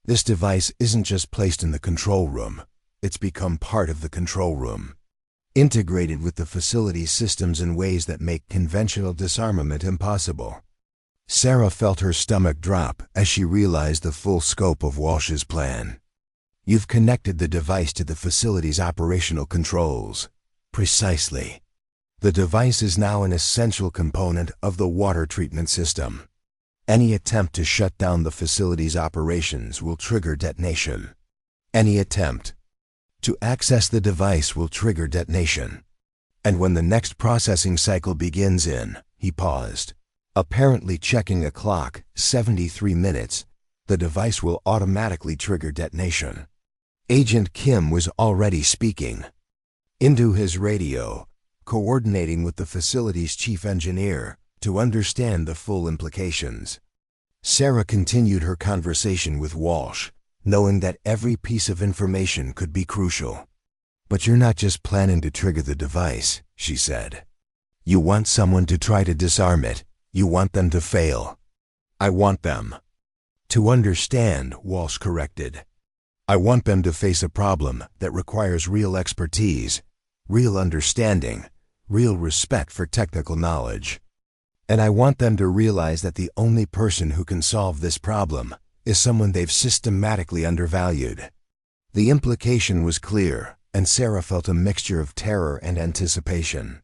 this device isn't just placed in the control room, it's become part of the control room. Integrated with the facility's systems in ways that make conventional disarmament impossible. Sarah felt her stomach drop as she realized the full scope of Walsh's plan. You've connected the device to the facility's operational controls. Precisely. The device is now an essential component of the water treatment system. Any attempt to shut down the facility's operations will trigger detonation. Any attempt to access the device will trigger detonation. And when the next processing cycle begins he paused, apparently checking a clock, 73 minutes, the device will automatically trigger detonation. Agent Kim was already speaking into his radio, coordinating with the facility's chief engineer to understand the full implications. Sarah continued her conversation with Walsh, knowing that every piece of information could be crucial. "But you're not just planning to trigger the device," she said. "You want someone to try to disarm it. You want them to fail." "I want them to understand," Walsh corrected. "I want them to face a problem that requires real expertise, real understanding, real respect for technical knowledge. And I want them to realize that the only person who can solve this problem is someone they've systematically undervalued." The implication was clear, and Sarah felt a mixture of terror and anticipation.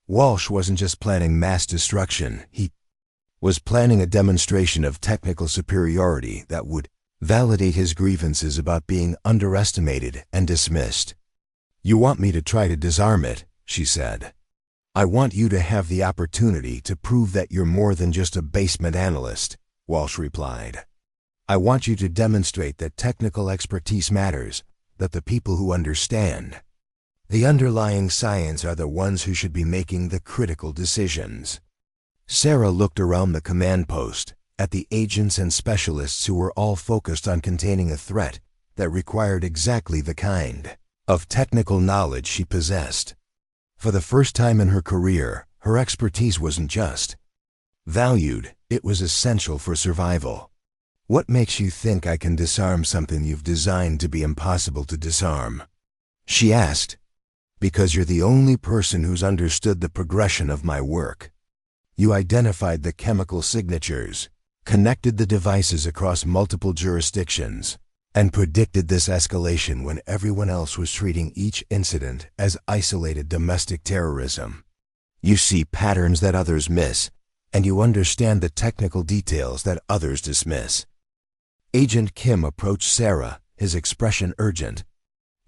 Walsh wasn't just planning mass destruction, he was planning a demonstration of technical superiority that would validate his grievances about being underestimated and dismissed. "You want me to try to disarm it," she said. "I want you to have the opportunity to prove that you're more than just a basement analyst," Walsh replied. "I want you to demonstrate that technical expertise matters, that the people who understand the underlying science are the ones who should be making the critical decisions." Sarah looked around the command post, at the agents and specialists who were all focused on containing a threat that required exactly the kind of technical knowledge she possessed. For the first time in her career, her expertise wasn't just valued, it was essential for survival. "What makes you think I can disarm something you've designed to be impossible to disarm?" she asked. "Because you're the only person who's understood the progression of my work. You identified the chemical signatures, connected the devices across multiple jurisdictions, and predicted this escalation when everyone else was treating each incident as isolated domestic terrorism. You see patterns that others miss, and you understand the technical details that others dismiss." Agent Kim approached Sarah, his expression urgent.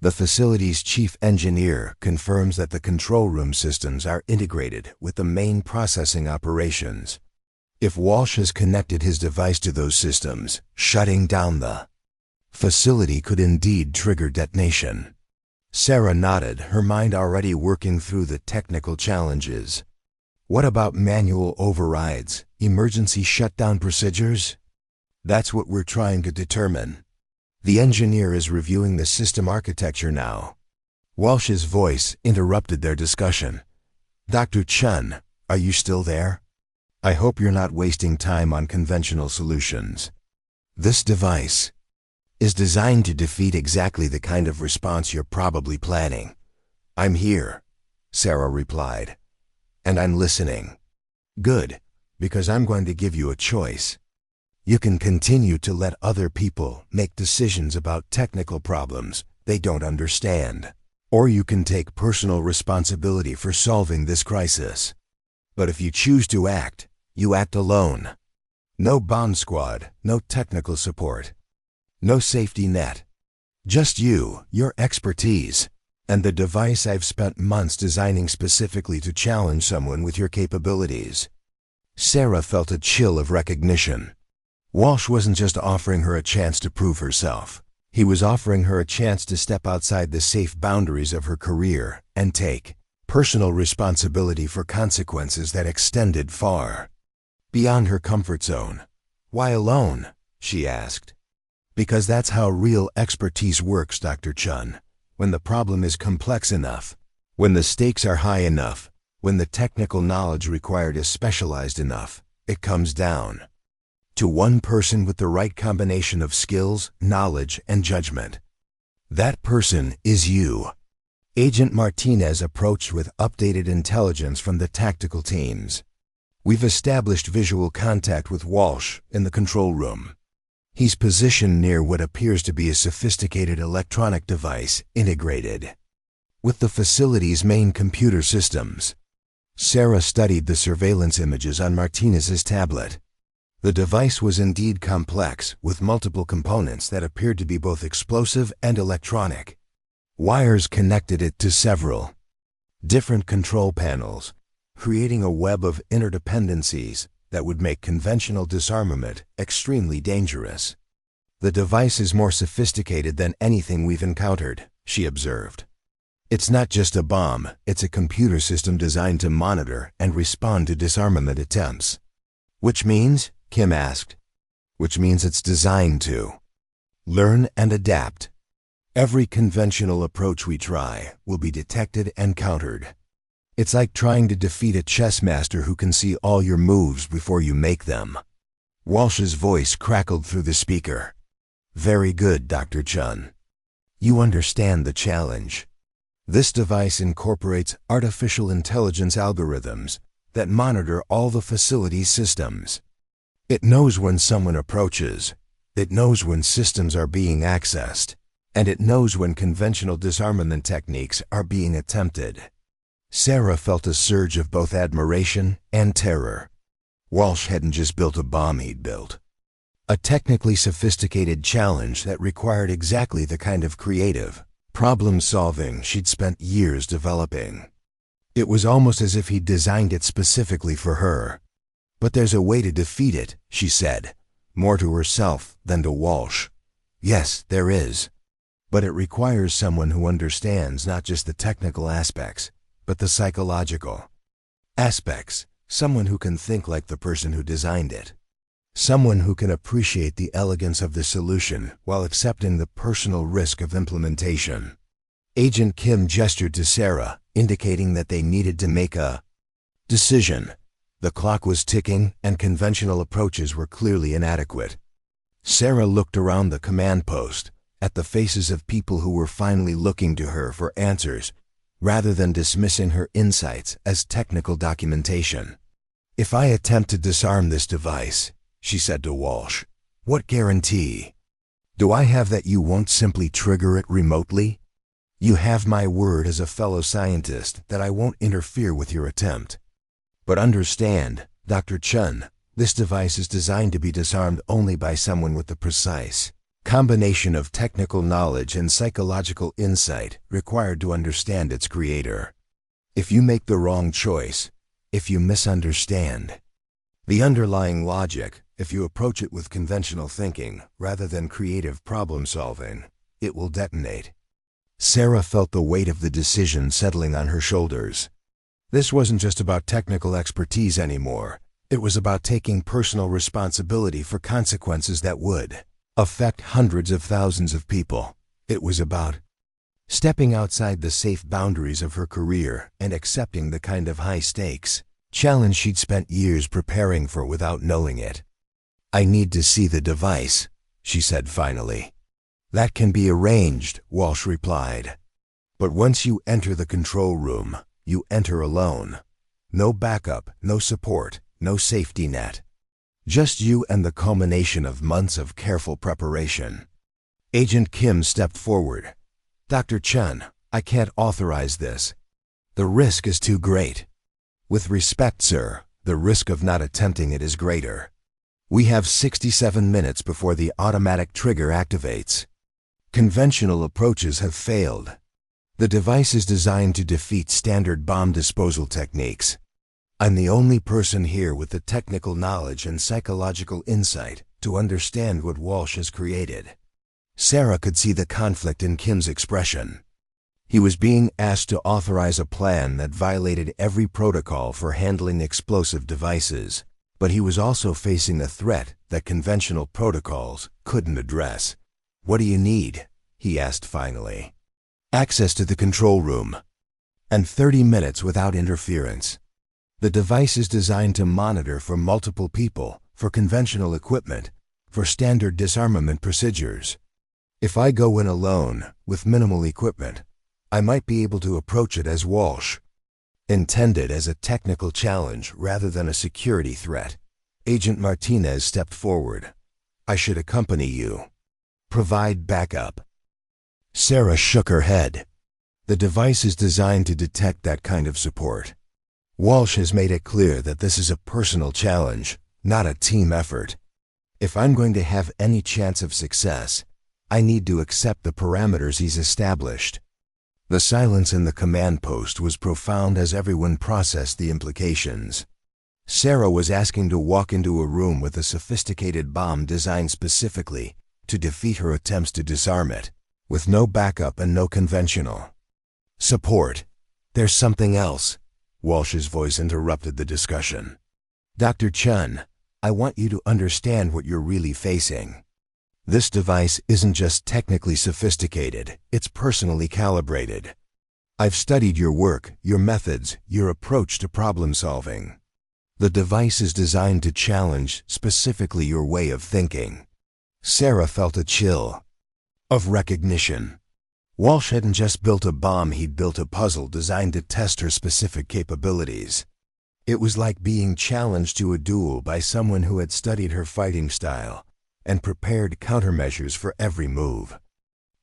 "The facility's chief engineer confirms that the control room systems are integrated with the main processing operations. If Walsh has connected his device to those systems, shutting down the facility could indeed trigger detonation." Sarah nodded, her mind already working through the technical challenges. "What about manual overrides, emergency shutdown procedures?" "That's what we're trying to determine. The engineer is reviewing the system architecture now." Walsh's voice interrupted their discussion. "Dr. Chen, are you still there? I hope you're not wasting time on conventional solutions. This device is designed to defeat exactly the kind of response you're probably planning." "I'm here," Sarah replied, "and I'm listening." "Good, because I'm going to give you a choice. You can continue to let other people make decisions about technical problems they don't understand, or you can take personal responsibility for solving this crisis. But if you choose to act, you act alone. No bomb squad, no technical support, no safety net. Just you, your expertise, and the device I've spent months designing specifically to challenge someone with your capabilities." Sarah felt a chill of recognition. Walsh wasn't just offering her a chance to prove herself. He was offering her a chance to step outside the safe boundaries of her career and take personal responsibility for consequences that extended far beyond her comfort zone. "Why alone?" she asked. "Because that's how real expertise works, Dr. Chen. When the problem is complex enough, when the stakes are high enough, when the technical knowledge required is specialized enough, it comes down to one person with the right combination of skills, knowledge, and judgment. That person is you." Agent Martinez approached with updated intelligence from the tactical teams. "We've established visual contact with Walsh in the control room. He's positioned near what appears to be a sophisticated electronic device integrated with the facility's main computer systems." Sarah studied the surveillance images on Martinez's tablet. The device was indeed complex, with multiple components that appeared to be both explosive and electronic. Wires connected it to several different control panels, creating a web of interdependencies that would make conventional disarmament extremely dangerous. "The device is more sophisticated than anything we've encountered," she observed. "It's not just a bomb, it's a computer system designed to monitor and respond to disarmament attempts." "Which means?" Kim asked. "Which means it's designed to learn and adapt. Every conventional approach we try will be detected and countered. It's like trying to defeat a chess master who can see all your moves before you make them." Walsh's voice crackled through the speaker. "Very good, Dr. Chen. You understand the challenge. This device incorporates artificial intelligence algorithms that monitor all the facility's systems. It knows when someone approaches, it knows when systems are being accessed, and it knows when conventional disarmament techniques are being attempted." Sarah felt a surge of both admiration and terror. Walsh hadn't just built a bomb he'd built. A technically sophisticated challenge that required exactly the kind of creative problem-solving she'd spent years developing. It was almost as if he'd designed it specifically for her. "But there's a way to defeat it," she said, more to herself than to Walsh. "Yes, there is. But it requires someone who understands not just the technical aspects, but the psychological aspects. Someone who can think like the person who designed it. Someone who can appreciate the elegance of the solution while accepting the personal risk of implementation." Agent Kim gestured to Sarah, indicating that they needed to make a decision. The clock was ticking, and conventional approaches were clearly inadequate. Sarah looked around the command post, at the faces of people who were finally looking to her for answers, rather than dismissing her insights as technical documentation. "If I attempt to disarm this device," she said to Walsh, "what guarantee do I have that you won't simply trigger it remotely? You have my word as a fellow scientist that I won't interfere with your attempt. But understand, Dr. Chen, this device is designed to be disarmed only by someone with the precise combination of technical knowledge and psychological insight required to understand its creator. If you make the wrong choice, if you misunderstand the underlying logic, if you approach it with conventional thinking rather than creative problem-solving, it will detonate." Sarah felt the weight of the decision settling on her shoulders. This wasn't just about technical expertise anymore. It was about taking personal responsibility for consequences that would affect hundreds of thousands of people. It was about stepping outside the safe boundaries of her career and accepting the kind of high-stakes challenge she'd spent years preparing for without knowing it. "I need to see the device," she said finally. "That can be arranged," Walsh replied. "But once you enter the control room, you enter alone. No backup, no support, no safety net. Just you and the culmination of months of careful preparation." Agent Kim stepped forward. "Dr. Chen, I can't authorize this. The risk is too great." "With respect, sir, the risk of not attempting it is greater. We have 67 minutes before the automatic trigger activates. Conventional approaches have failed. The device is designed to defeat standard bomb disposal techniques. I'm the only person here with the technical knowledge and psychological insight to understand what Walsh has created." Sarah could see the conflict in Kim's expression. He was being asked to authorize a plan that violated every protocol for handling explosive devices, but he was also facing a threat that conventional protocols couldn't address. "What do you need?" he asked finally. "Access to the control room. And 30 minutes without interference. The device is designed to monitor for multiple people, for conventional equipment, for standard disarmament procedures. If I go in alone, with minimal equipment, I might be able to approach it as Walsh intended, as a technical challenge rather than a security threat." Agent Martinez stepped forward. "I should accompany you. Provide backup." Sarah shook her head. "The device is designed to detect that kind of support. Walsh has made it clear that this is a personal challenge, not a team effort. If I'm going to have any chance of success, I need to accept the parameters he's established. The silence in the command post was profound as everyone processed the implications. Sarah was asking to walk into a room with a sophisticated bomb designed specifically to defeat her attempts to disarm it, with no backup and no conventional support. There's something else. Walsh's voice interrupted the discussion. Dr. Chen, I want you to understand what you're really facing. This device isn't just technically sophisticated, it's personally calibrated. I've studied your work, your methods, your approach to problem solving. The device is designed to challenge specifically your way of thinking. Sarah felt a chill of recognition. Walsh hadn't just built a bomb, he'd built a puzzle designed to test her specific capabilities. It was like being challenged to a duel by someone who had studied her fighting style and prepared countermeasures for every move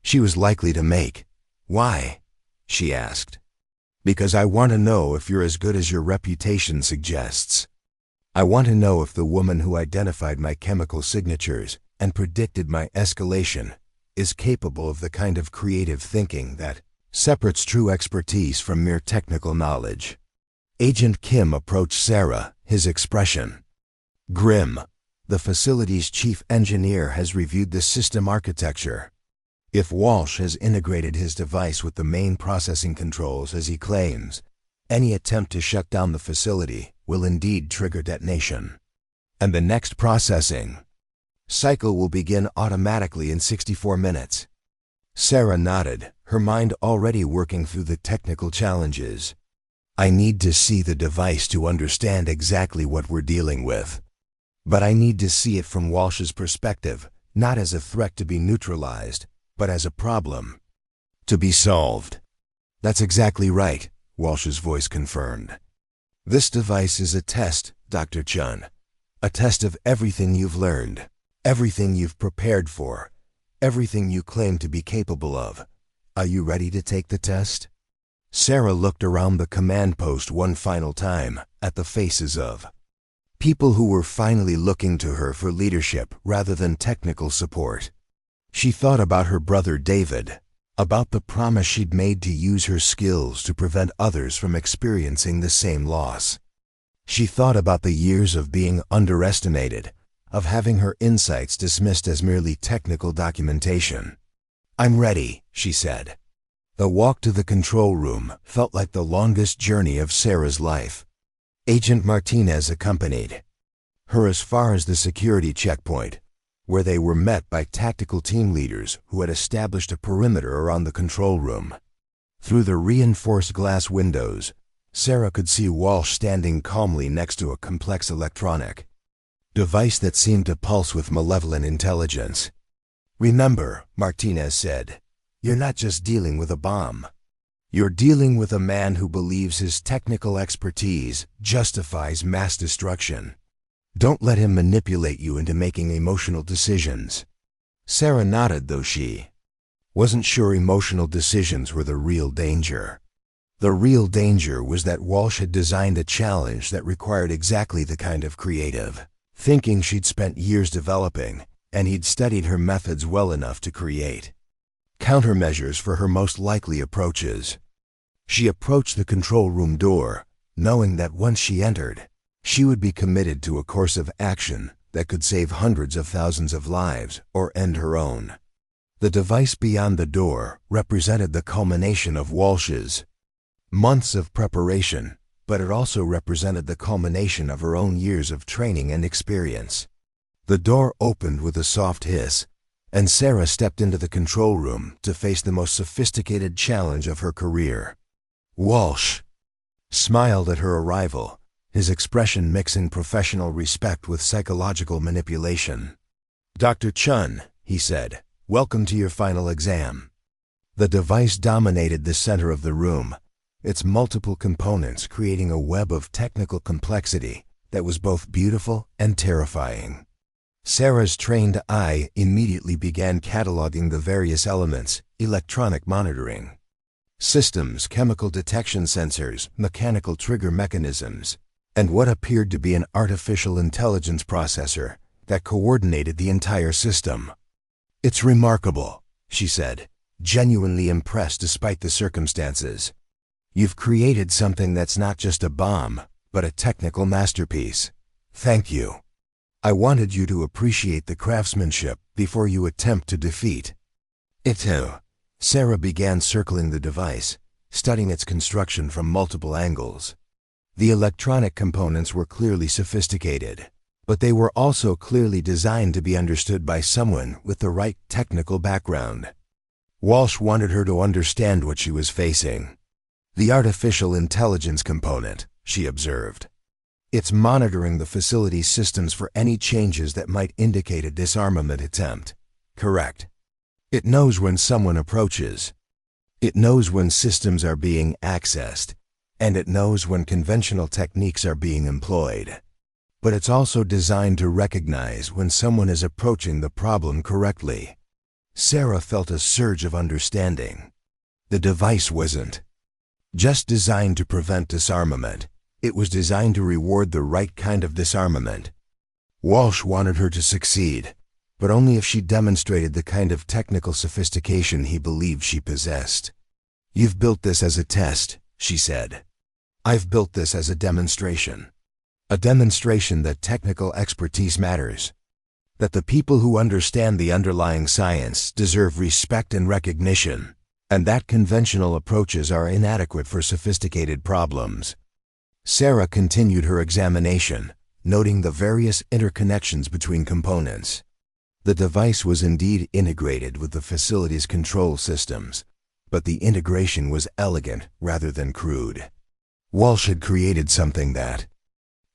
she was likely to make. Why? She asked. Because I want to know if you're as good as your reputation suggests. I want to know if the woman who identified my chemical signatures and predicted my escalation is capable of the kind of creative thinking that separates true expertise from mere technical knowledge. Agent Kim approached Sarah, his expression grim. The facility's chief engineer has reviewed the system architecture. If Walsh has integrated his device with the main processing controls as he claims, any attempt to shut down the facility will indeed trigger detonation. And the next processing cycle will begin automatically in 64 minutes. Sarah nodded, her mind already working through the technical challenges. I need to see the device to understand exactly what we're dealing with. But I need to see it from Walsh's perspective, not as a threat to be neutralized, but as a problem to be solved. That's exactly right, Walsh's voice confirmed. This device is a test, Dr. Chen. A test of everything you've learned, everything you've prepared for, everything you claim to be capable of. Are you ready to take the test? Sarah looked around the command post one final time at the faces of people who were finally looking to her for leadership rather than technical support. She thought about her brother David, about the promise she'd made to use her skills to prevent others from experiencing the same loss. She thought about the years of being underestimated, of having her insights dismissed as merely technical documentation. I'm ready, she said. The walk to the control room felt like the longest journey of Sarah's life. Agent Martinez accompanied her as far as the security checkpoint, where they were met by tactical team leaders who had established a perimeter around the control room. Through the reinforced glass windows, Sarah could see Walsh standing calmly next to a complex electronic device that seemed to pulse with malevolent intelligence. Remember, Martinez said, you're not just dealing with a bomb. You're dealing with a man who believes his technical expertise justifies mass destruction. Don't let him manipulate you into making emotional decisions. Sarah nodded, though she wasn't sure emotional decisions were the real danger. The real danger was that Walsh had designed a challenge that required exactly the kind of creative thinking she'd spent years developing, and he'd studied her methods well enough to create countermeasures for her most likely approaches. She approached the control room door, knowing that once she entered, she would be committed to a course of action that could save hundreds of thousands of lives or end her own. The device beyond the door represented the culmination of Walsh's months of preparation, but it also represented the culmination of her own years of training and experience. The door opened with a soft hiss, and Sarah stepped into the control room to face the most sophisticated challenge of her career. Walsh smiled at her arrival, his expression mixing professional respect with psychological manipulation. Dr. Chen, he said, welcome to your final exam. The device dominated the center of the room, its multiple components creating a web of technical complexity that was both beautiful and terrifying. Sarah's trained eye immediately began cataloging the various elements: electronic monitoring systems, chemical detection sensors, mechanical trigger mechanisms, and what appeared to be an artificial intelligence processor that coordinated the entire system. "It's remarkable," she said, genuinely impressed despite the circumstances. "You've created something that's not just a bomb, but a technical masterpiece. Thank you. I wanted you to appreciate the craftsmanship before you attempt to defeat it." Sarah began circling the device, studying its construction from multiple angles. The electronic components were clearly sophisticated, but they were also clearly designed to be understood by someone with the right technical background. Walsh wanted her to understand what she was facing. "The artificial intelligence component," she observed. "It's monitoring the facility's systems for any changes that might indicate a disarmament attempt. Correct. It knows when someone approaches. It knows when systems are being accessed, and it knows when conventional techniques are being employed. But it's also designed to recognize when someone is approaching the problem correctly." Sarah felt a surge of understanding. The device wasn't just designed to prevent disarmament. It was designed to reward the right kind of disarmament. Walsh wanted her to succeed, but only if she demonstrated the kind of technical sophistication he believed she possessed. "You've built this as a test," she said. "I've built this as a demonstration. A demonstration that technical expertise matters. That the people who understand the underlying science deserve respect and recognition, and that conventional approaches are inadequate for sophisticated problems." Sarah continued her examination, noting the various interconnections between components. The device was indeed integrated with the facility's control systems, but the integration was elegant rather than crude. Walsh had created something that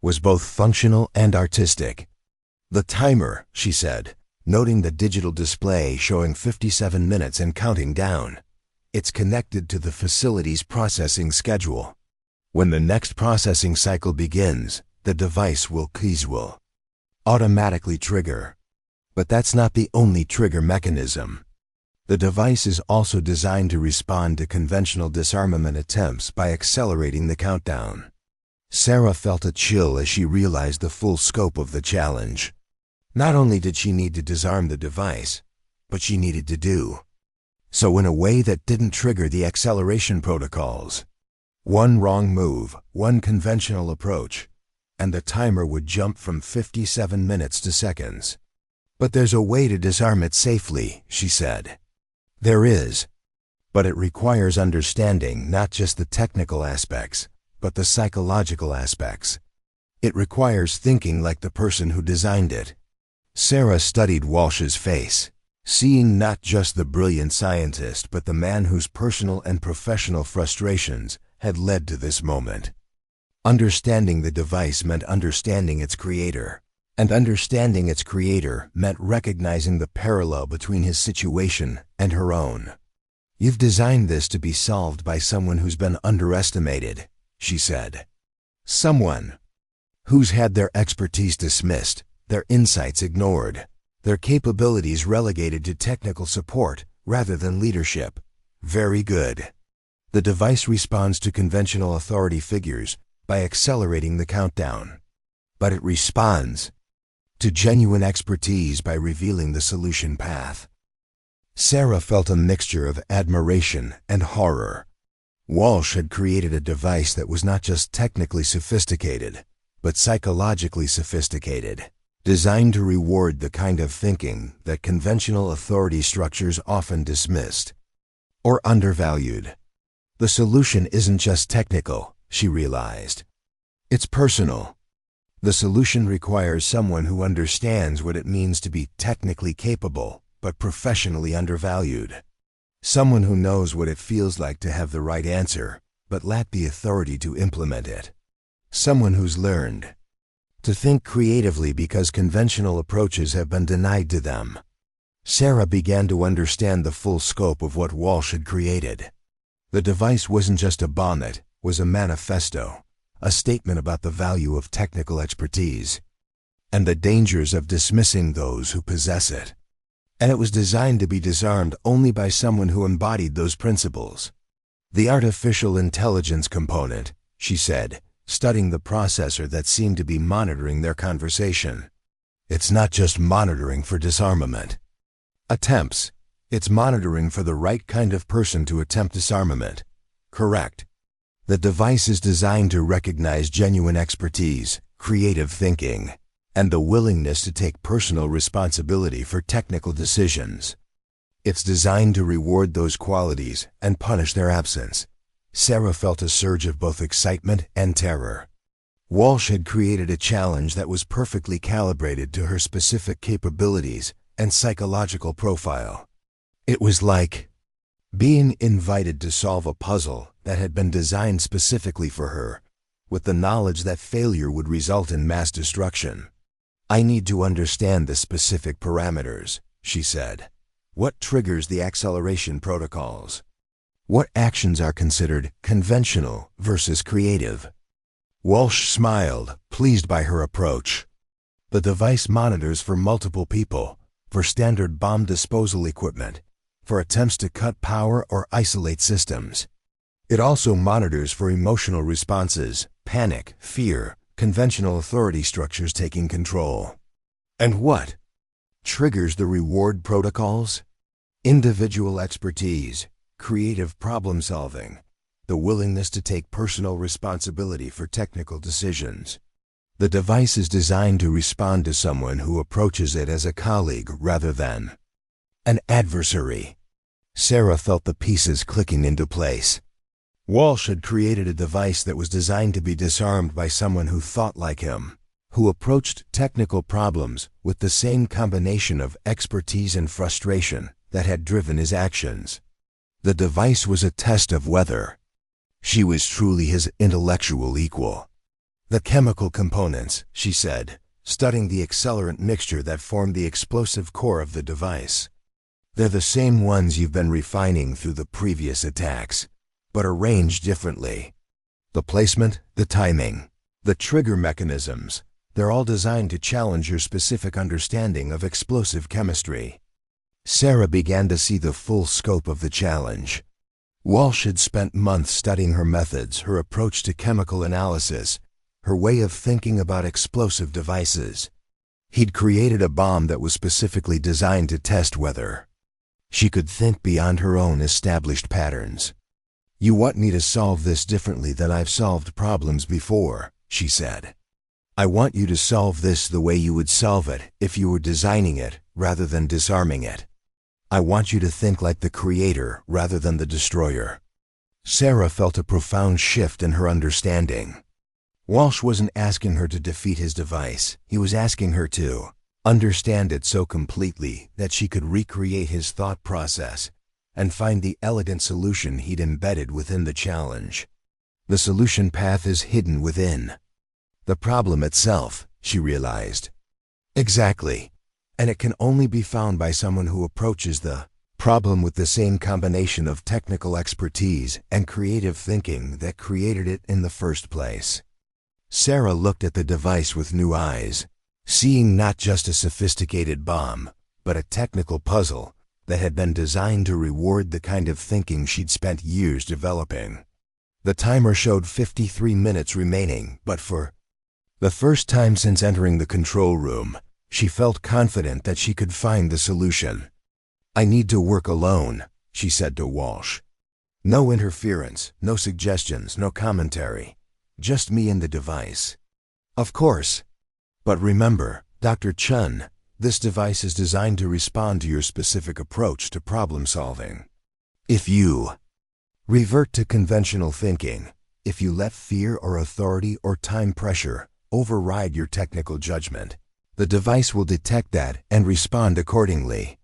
was both functional and artistic. "The timer," she said, noting the digital display showing 57 minutes and counting down. "It's connected to the facility's processing schedule. When the next processing cycle begins, the device will automatically trigger. But that's not the only trigger mechanism. The device is also designed to respond to conventional disarmament attempts by accelerating the countdown." Sarah felt a chill as she realized the full scope of the challenge. Not only did she need to disarm the device, but she needed to do so in a way that didn't trigger the acceleration protocols. One wrong move, one conventional approach, and the timer would jump from 57 minutes to seconds. "But there's a way to disarm it safely," she said. "There is. But it requires understanding not just the technical aspects, but the psychological aspects. It requires thinking like the person who designed it." Sarah studied Walsh's face, seeing not just the brilliant scientist but the man whose personal and professional frustrations had led to this moment. Understanding the device meant understanding its creator, and understanding its creator meant recognizing the parallel between his situation and her own. "You've designed this to be solved by someone who's been underestimated," she said. "Someone who's had their expertise dismissed, their insights ignored, their capabilities relegated to technical support rather than leadership. Very good. The device responds to conventional authority figures by accelerating the countdown. But it responds to genuine expertise by revealing the solution path." Sarah felt a mixture of admiration and horror. Walsh had created a device that was not just technically sophisticated, but psychologically sophisticated, designed to reward the kind of thinking that conventional authority structures often dismissed or undervalued. The solution isn't just technical, she realized. It's personal. The solution requires someone who understands what it means to be technically capable, but professionally undervalued. Someone who knows what it feels like to have the right answer, but lack the authority to implement it. Someone who's learned to think creatively because conventional approaches have been denied to them. Sarah began to understand the full scope of what Walsh had created. The device wasn't just a bomb, it was a manifesto, a statement about the value of technical expertise and the dangers of dismissing those who possess it. And it was designed to be disarmed only by someone who embodied those principles. "The artificial intelligence component," she said, studying the processor that seemed to be monitoring their conversation. It's not just monitoring for disarmament attempts. It's monitoring for the right kind of person to attempt disarmament. Correct. The device is designed to recognize genuine expertise, creative thinking, and the willingness to take personal responsibility for technical decisions. It's designed to reward those qualities and punish their absence. Sarah felt a surge of both excitement and terror. Walsh had created a challenge that was perfectly calibrated to her specific capabilities and psychological profile. It was like being invited to solve a puzzle that had been designed specifically for her, with the knowledge that failure would result in mass destruction. "I need to understand the specific parameters," she said. "What triggers the acceleration protocols? What actions are considered conventional versus creative?" Walsh smiled, pleased by her approach. The device monitors for multiple people, for standard bomb disposal equipment, for attempts to cut power or isolate systems. It also monitors for emotional responses, panic, fear, conventional authority structures taking control. And what triggers the reward protocols? Individual expertise, creative problem solving, the willingness to take personal responsibility for technical decisions. The device is designed to respond to someone who approaches it as a colleague rather than an adversary. Sarah felt the pieces clicking into place. Walsh had created a device that was designed to be disarmed by someone who thought like him, who approached technical problems with the same combination of expertise and frustration that had driven his actions. The device was a test of whether she was truly his intellectual equal. "The chemical components," she said, studying the accelerant mixture that formed the explosive core of the device. "They're the same ones you've been refining through the previous attacks, but arranged differently. The placement, the timing, the trigger mechanisms, they're all designed to challenge your specific understanding of explosive chemistry." Sarah began to see the full scope of the challenge. Walsh had spent months studying her methods, her approach to chemical analysis, her way of thinking about explosive devices. He'd created a bomb that was specifically designed to test whether she could think beyond her own established patterns. "You want me to solve this differently than I've solved problems before," she said. "I want you to solve this the way you would solve it if you were designing it rather than disarming it. I want you to think like the creator rather than the destroyer." Sarah felt a profound shift in her understanding. Walsh wasn't asking her to defeat his device. He was asking her to understand it so completely that she could recreate his thought process and find the elegant solution he'd embedded within the challenge. The solution path is hidden within the problem itself, she realized. Exactly. And it can only be found by someone who approaches the problem with the same combination of technical expertise and creative thinking that created it in the first place. Sarah looked at the device with new eyes, seeing not just a sophisticated bomb, but a technical puzzle that had been designed to reward the kind of thinking she'd spent years developing. The timer showed 53 minutes remaining, but for the first time since entering the control room, she felt confident that she could find the solution. "I need to work alone," she said to Walsh. "No interference, no suggestions, no commentary. Just me and the device." "Of course. But remember, Dr. Chen, this device is designed to respond to your specific approach to problem solving. If you revert to conventional thinking, if you let fear or authority or time pressure override your technical judgment, the device will detect that and respond accordingly."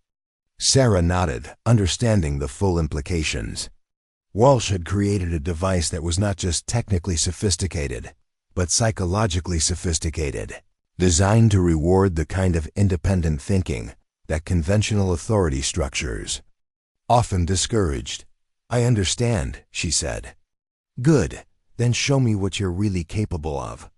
Sarah nodded, understanding the full implications. Walsh had created a device that was not just technically sophisticated, but psychologically sophisticated, designed to reward the kind of independent thinking that conventional authority structures often discouraged. "I understand," she said. "Good, then show me what you're really capable of."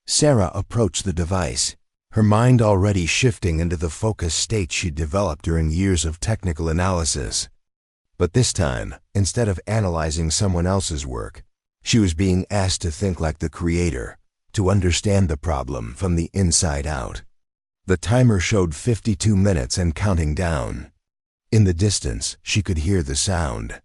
Sarah approached the device, her mind already shifting into the focused state she'd developed during years of technical analysis. But this time, instead of analyzing someone else's work, She was being asked to think like the creator, to understand the problem from the inside out. The timer showed 52 minutes and counting down. In the distance, she could hear the sound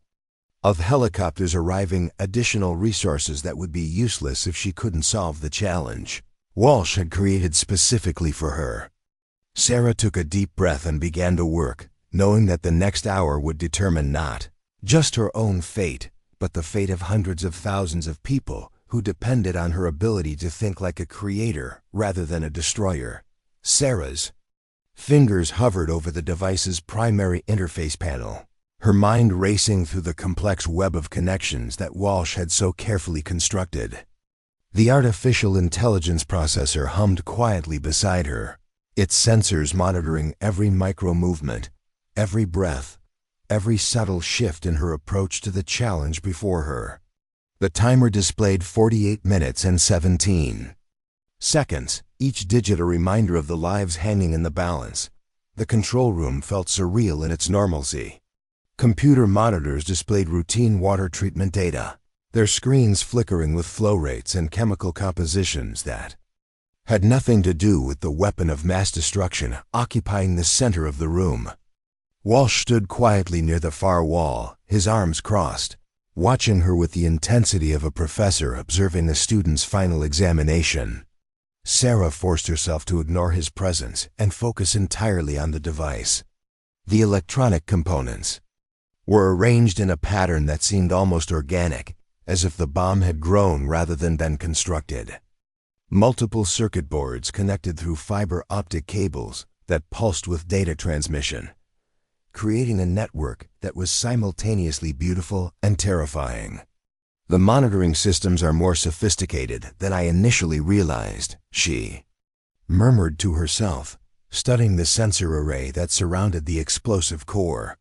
of helicopters arriving, additional resources that would be useless if she couldn't solve the challenge Walsh had created specifically for her. Sarah took a deep breath and began to work, knowing that the next hour would determine not just her own fate, but the fate of hundreds of thousands of people who depended on her ability to think like a creator rather than a destroyer. Sarah's fingers hovered over the device's primary interface panel, her mind racing through the complex web of connections that Walsh had so carefully constructed. The artificial intelligence processor hummed quietly beside her, its sensors monitoring every micro-movement, every breath, every subtle shift in her approach to the challenge before her. The timer displayed 48 minutes and 17 seconds, each digit a reminder of the lives hanging in the balance. The control room felt surreal in its normalcy. Computer monitors displayed routine water treatment data, their screens flickering with flow rates and chemical compositions that had nothing to do with the weapon of mass destruction occupying the center of the room. Walsh stood quietly near the far wall, his arms crossed, watching her with the intensity of a professor observing a student's final examination. Sarah forced herself to ignore his presence and focus entirely on the device. The electronic components were arranged in a pattern that seemed almost organic, as if the bomb had grown rather than been constructed. Multiple circuit boards connected through fiber optic cables that pulsed with data transmission, creating a network that was simultaneously beautiful and terrifying. The monitoring systems are more sophisticated than I initially realized, she murmured to herself, studying the sensor array that surrounded the explosive core.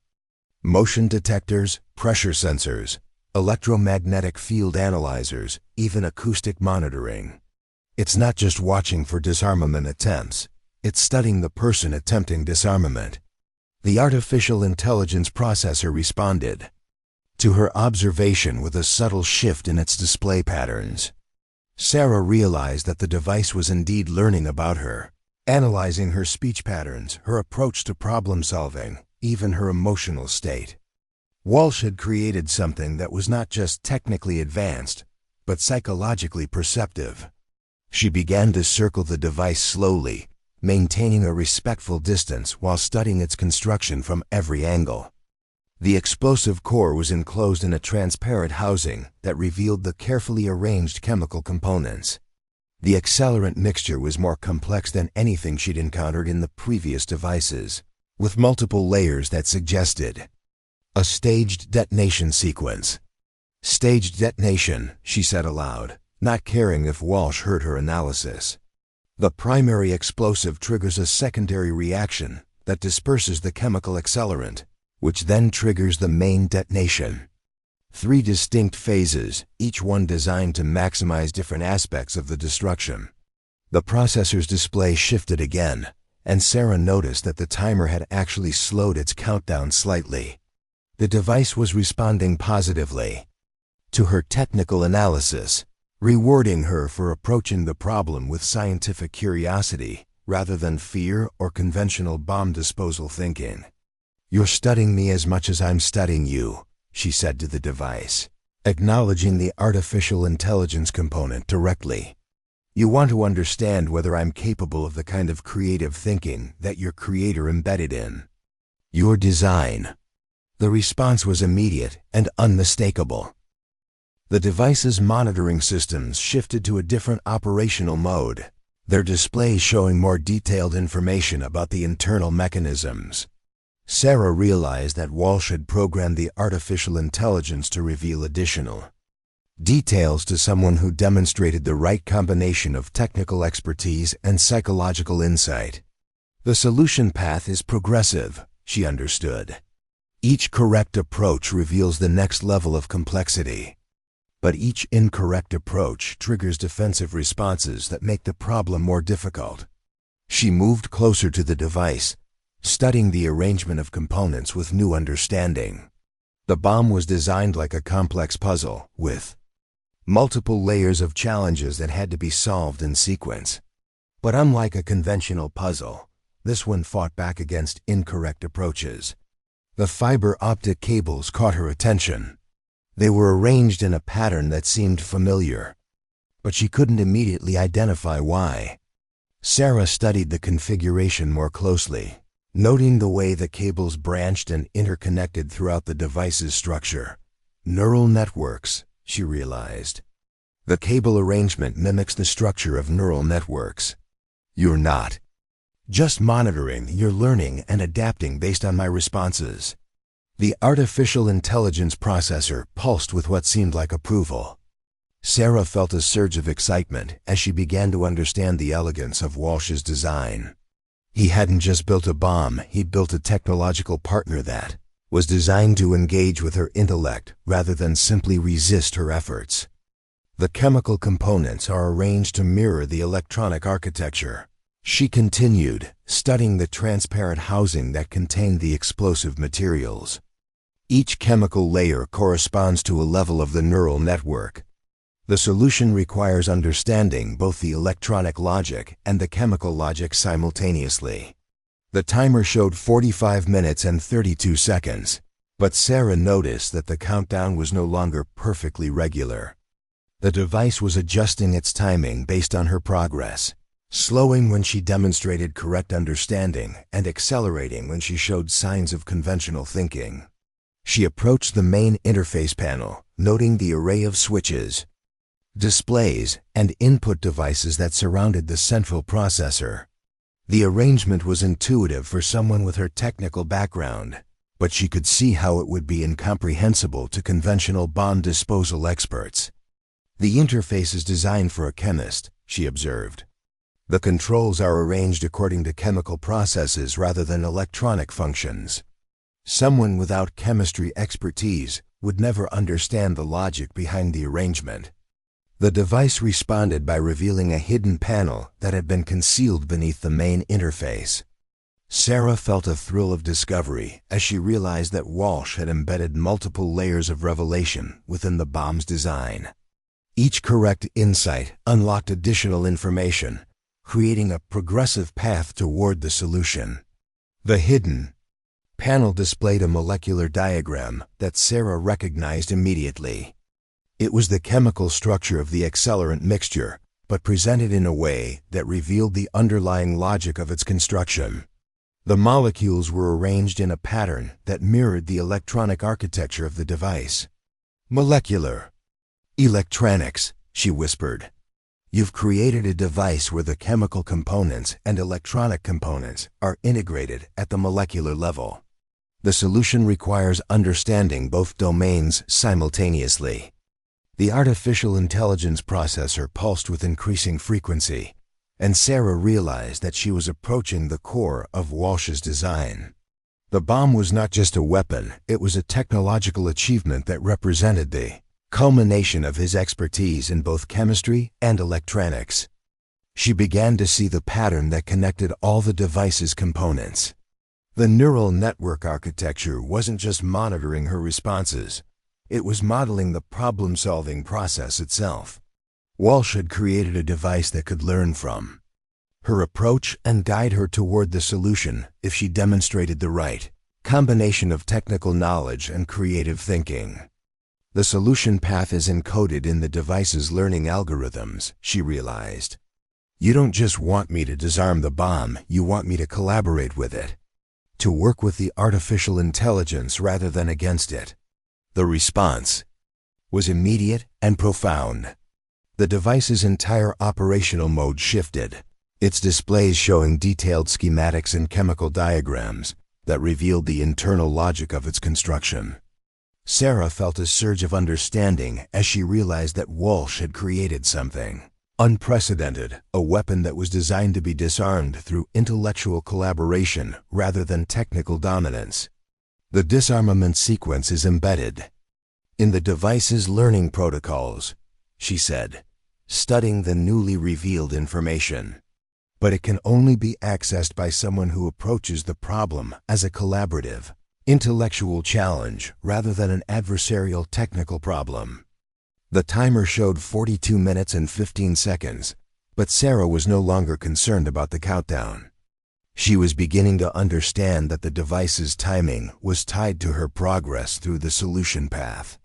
Motion detectors, pressure sensors, electromagnetic field analyzers, even acoustic monitoring. It's not just watching for disarmament attempts, it's studying the person attempting disarmament. The artificial intelligence processor responded to her observation with a subtle shift in its display patterns. Sarah realized that the device was indeed learning about her, analyzing her speech patterns, her approach to problem solving, even her emotional state. Walsh had created something that was not just technically advanced, but psychologically perceptive. She began to circle the device slowly, maintaining a respectful distance while studying its construction from every angle. The explosive core was enclosed in a transparent housing that revealed the carefully arranged chemical components. The accelerant mixture was more complex than anything she'd encountered in the previous devices, with multiple layers that suggested a staged detonation sequence. Staged detonation, she said aloud, not caring if Walsh heard her analysis. The primary explosive triggers a secondary reaction that disperses the chemical accelerant, which then triggers the main detonation. 3 distinct phases, each one designed to maximize different aspects of the destruction. The processor's display shifted again, and Sarah noticed that the timer had actually slowed its countdown slightly. The device was responding positively to her technical analysis, rewarding her for approaching the problem with scientific curiosity rather than fear or conventional bomb disposal thinking. "You're studying me as much as I'm studying you," she said to the device, acknowledging the artificial intelligence component directly. "You want to understand whether I'm capable of the kind of creative thinking that your creator embedded in your design." The response was immediate and unmistakable. The device's monitoring systems shifted to a different operational mode, their displays showing more detailed information about the internal mechanisms. Sarah realized that Walsh had programmed the artificial intelligence to reveal additional details to someone who demonstrated the right combination of technical expertise and psychological insight. The solution path is progressive, she understood. Each correct approach reveals the next level of complexity. But each incorrect approach triggers defensive responses that make the problem more difficult. She moved closer to the device, studying the arrangement of components with new understanding. The bomb was designed like a complex puzzle, with multiple layers of challenges that had to be solved in sequence. But unlike a conventional puzzle, this one fought back against incorrect approaches. The fiber optic cables caught her attention. They were arranged in a pattern that seemed familiar, but she couldn't immediately identify why. Sarah studied the configuration more closely, noting the way the cables branched and interconnected throughout the device's structure. Neural networks, she realized. The cable arrangement mimics the structure of neural networks. You're not just monitoring, you're learning and adapting based on my responses. The artificial intelligence processor pulsed with what seemed like approval. Sarah felt a surge of excitement as she began to understand the elegance of Walsh's design. He hadn't just built a bomb, he'd built a technological partner that was designed to engage with her intellect rather than simply resist her efforts. The chemical components are arranged to mirror the electronic architecture. She continued, studying the transparent housing that contained the explosive materials. Each chemical layer corresponds to a level of the neural network. The solution requires understanding both the electronic logic and the chemical logic simultaneously. The timer showed 45 minutes and 32 seconds, but Sarah noticed that the countdown was no longer perfectly regular. The device was adjusting its timing based on her progress, slowing when she demonstrated correct understanding and accelerating when she showed signs of conventional thinking. She approached the main interface panel, noting the array of switches, displays, and input devices that surrounded the central processor. The arrangement was intuitive for someone with her technical background, but she could see how it would be incomprehensible to conventional bomb disposal experts. The interface is designed for a chemist, she observed. The controls are arranged according to chemical processes rather than electronic functions. Someone without chemistry expertise would never understand the logic behind the arrangement. The device responded by revealing a hidden panel that had been concealed beneath the main interface. Sarah felt a thrill of discovery as she realized that Walsh had embedded multiple layers of revelation within the bomb's design. Each correct insight unlocked additional information, creating a progressive path toward the solution. The hidden panel displayed a molecular diagram that Sarah recognized immediately. It was the chemical structure of the accelerant mixture, but presented in a way that revealed the underlying logic of its construction. The molecules were arranged in a pattern that mirrored the electronic architecture of the device. Molecular electronics, she whispered. You've created a device where the chemical components and electronic components are integrated at the molecular level. The solution requires understanding both domains simultaneously. The artificial intelligence processor pulsed with increasing frequency, and Sarah realized that she was approaching the core of Walsh's design. The bomb was not just a weapon, it was a technological achievement that represented the culmination of his expertise in both chemistry and electronics. She began to see the pattern that connected all the device's components. The neural network architecture wasn't just monitoring her responses, it was modeling the problem-solving process itself. Walsh had created a device that could learn from her approach and guide her toward the solution if she demonstrated the right combination of technical knowledge and creative thinking. The solution path is encoded in the device's learning algorithms, she realized. You don't just want me to disarm the bomb, you want me to collaborate with it, to work with the artificial intelligence rather than against it. The response was immediate and profound. The device's entire operational mode shifted, its displays showing detailed schematics and chemical diagrams that revealed the internal logic of its construction. Sarah felt a surge of understanding as she realized that Walsh had created something unprecedented, a weapon that was designed to be disarmed through intellectual collaboration rather than technical dominance. The disarmament sequence is embedded in the device's learning protocols, she said, studying the newly revealed information. But it can only be accessed by someone who approaches the problem as a collaborative, intellectual challenge rather than an adversarial technical problem. The timer showed 42 minutes and 15 seconds, but Sarah was no longer concerned about the countdown. She was beginning to understand that the device's timing was tied to her progress through the solution path.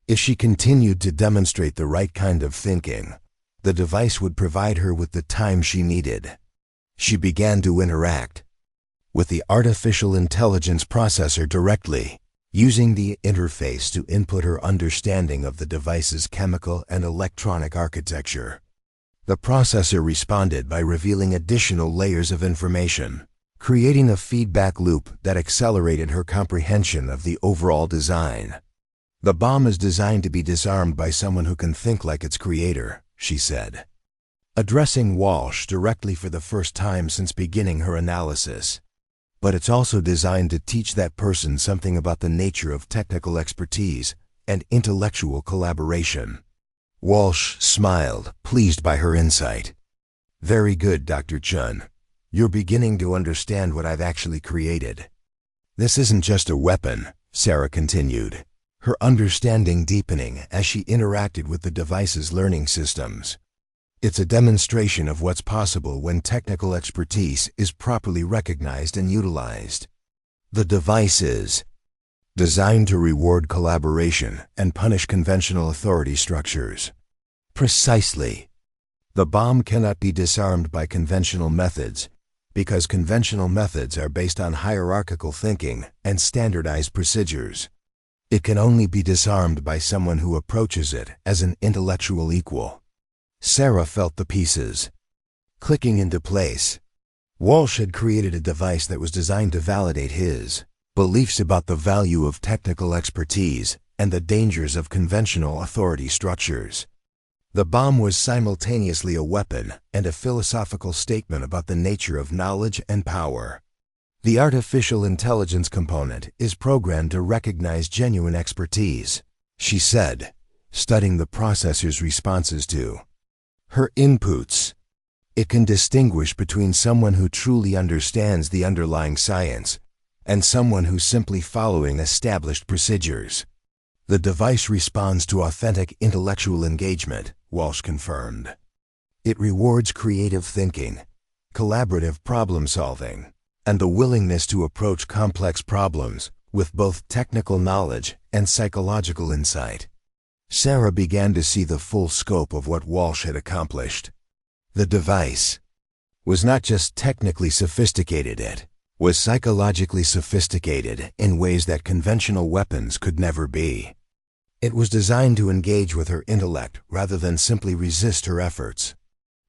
If she continued to demonstrate the right kind of thinking, the device would provide her with the time she needed. She began to interact with the artificial intelligence processor directly, using the interface to input her understanding of the device's chemical and electronic architecture. The processor responded by revealing additional layers of information, creating a feedback loop that accelerated her comprehension of the overall design. "The bomb is designed to be disarmed by someone who can think like its creator," she said, addressing Walsh directly for the first time since beginning her analysis. "But it's also designed to teach that person something about the nature of technical expertise and intellectual collaboration." Walsh smiled, pleased by her insight. "Very good, Dr. Chen. You're beginning to understand what I've actually created." "This isn't just a weapon," Sarah continued, her understanding deepening as she interacted with the device's learning systems. "It's a demonstration of what's possible when technical expertise is properly recognized and utilized. The device is designed to reward collaboration and punish conventional authority structures." Precisely. The bomb cannot be disarmed by conventional methods because conventional methods are based on hierarchical thinking and standardized procedures. It can only be disarmed by someone who approaches it as an intellectual equal. Sarah felt the pieces clicking into place. Walsh had created a device that was designed to validate his beliefs about the value of technical expertise and the dangers of conventional authority structures. The bomb was simultaneously a weapon and a philosophical statement about the nature of knowledge and power. The artificial intelligence component is programmed to recognize genuine expertise, she said, studying the processor's responses to her inputs. It can distinguish between someone who truly understands the underlying science and someone who's simply following established procedures. The device responds to authentic intellectual engagement, Walsh confirmed. It rewards creative thinking, collaborative problem solving, and the willingness to approach complex problems with both technical knowledge and psychological insight. Sarah began to see the full scope of what Walsh had accomplished. The device was not just technically sophisticated, it was psychologically sophisticated in ways that conventional weapons could never be. It was designed to engage with her intellect rather than simply resist her efforts.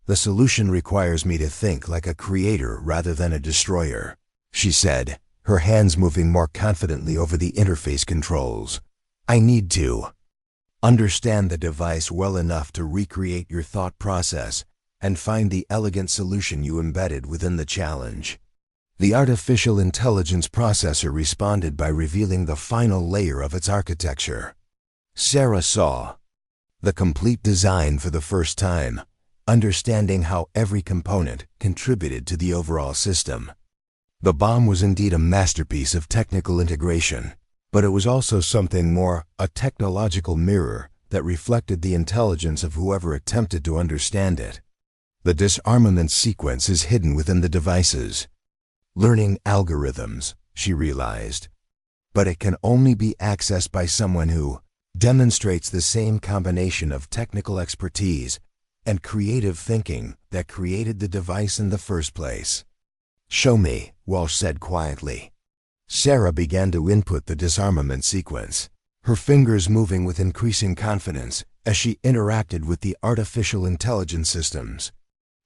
"The solution requires me to think like a creator rather than a destroyer," she said, her hands moving more confidently over the interface controls. "I need to understand the device well enough to recreate your thought process and find the elegant solution you embedded within the challenge." The artificial intelligence processor responded by revealing the final layer of its architecture. Sarah saw the complete design for the first time, understanding how every component contributed to the overall system. The bomb was indeed a masterpiece of technical integration, but it was also something more, a technological mirror that reflected the intelligence of whoever attempted to understand it. The disarmament sequence is hidden within the device's learning algorithms, she realized, but it can only be accessed by someone who demonstrates the same combination of technical expertise and creative thinking that created the device in the first place. "Show me," Walsh said quietly. Sarah began to input the disarmament sequence, her fingers moving with increasing confidence as she interacted with the artificial intelligence systems.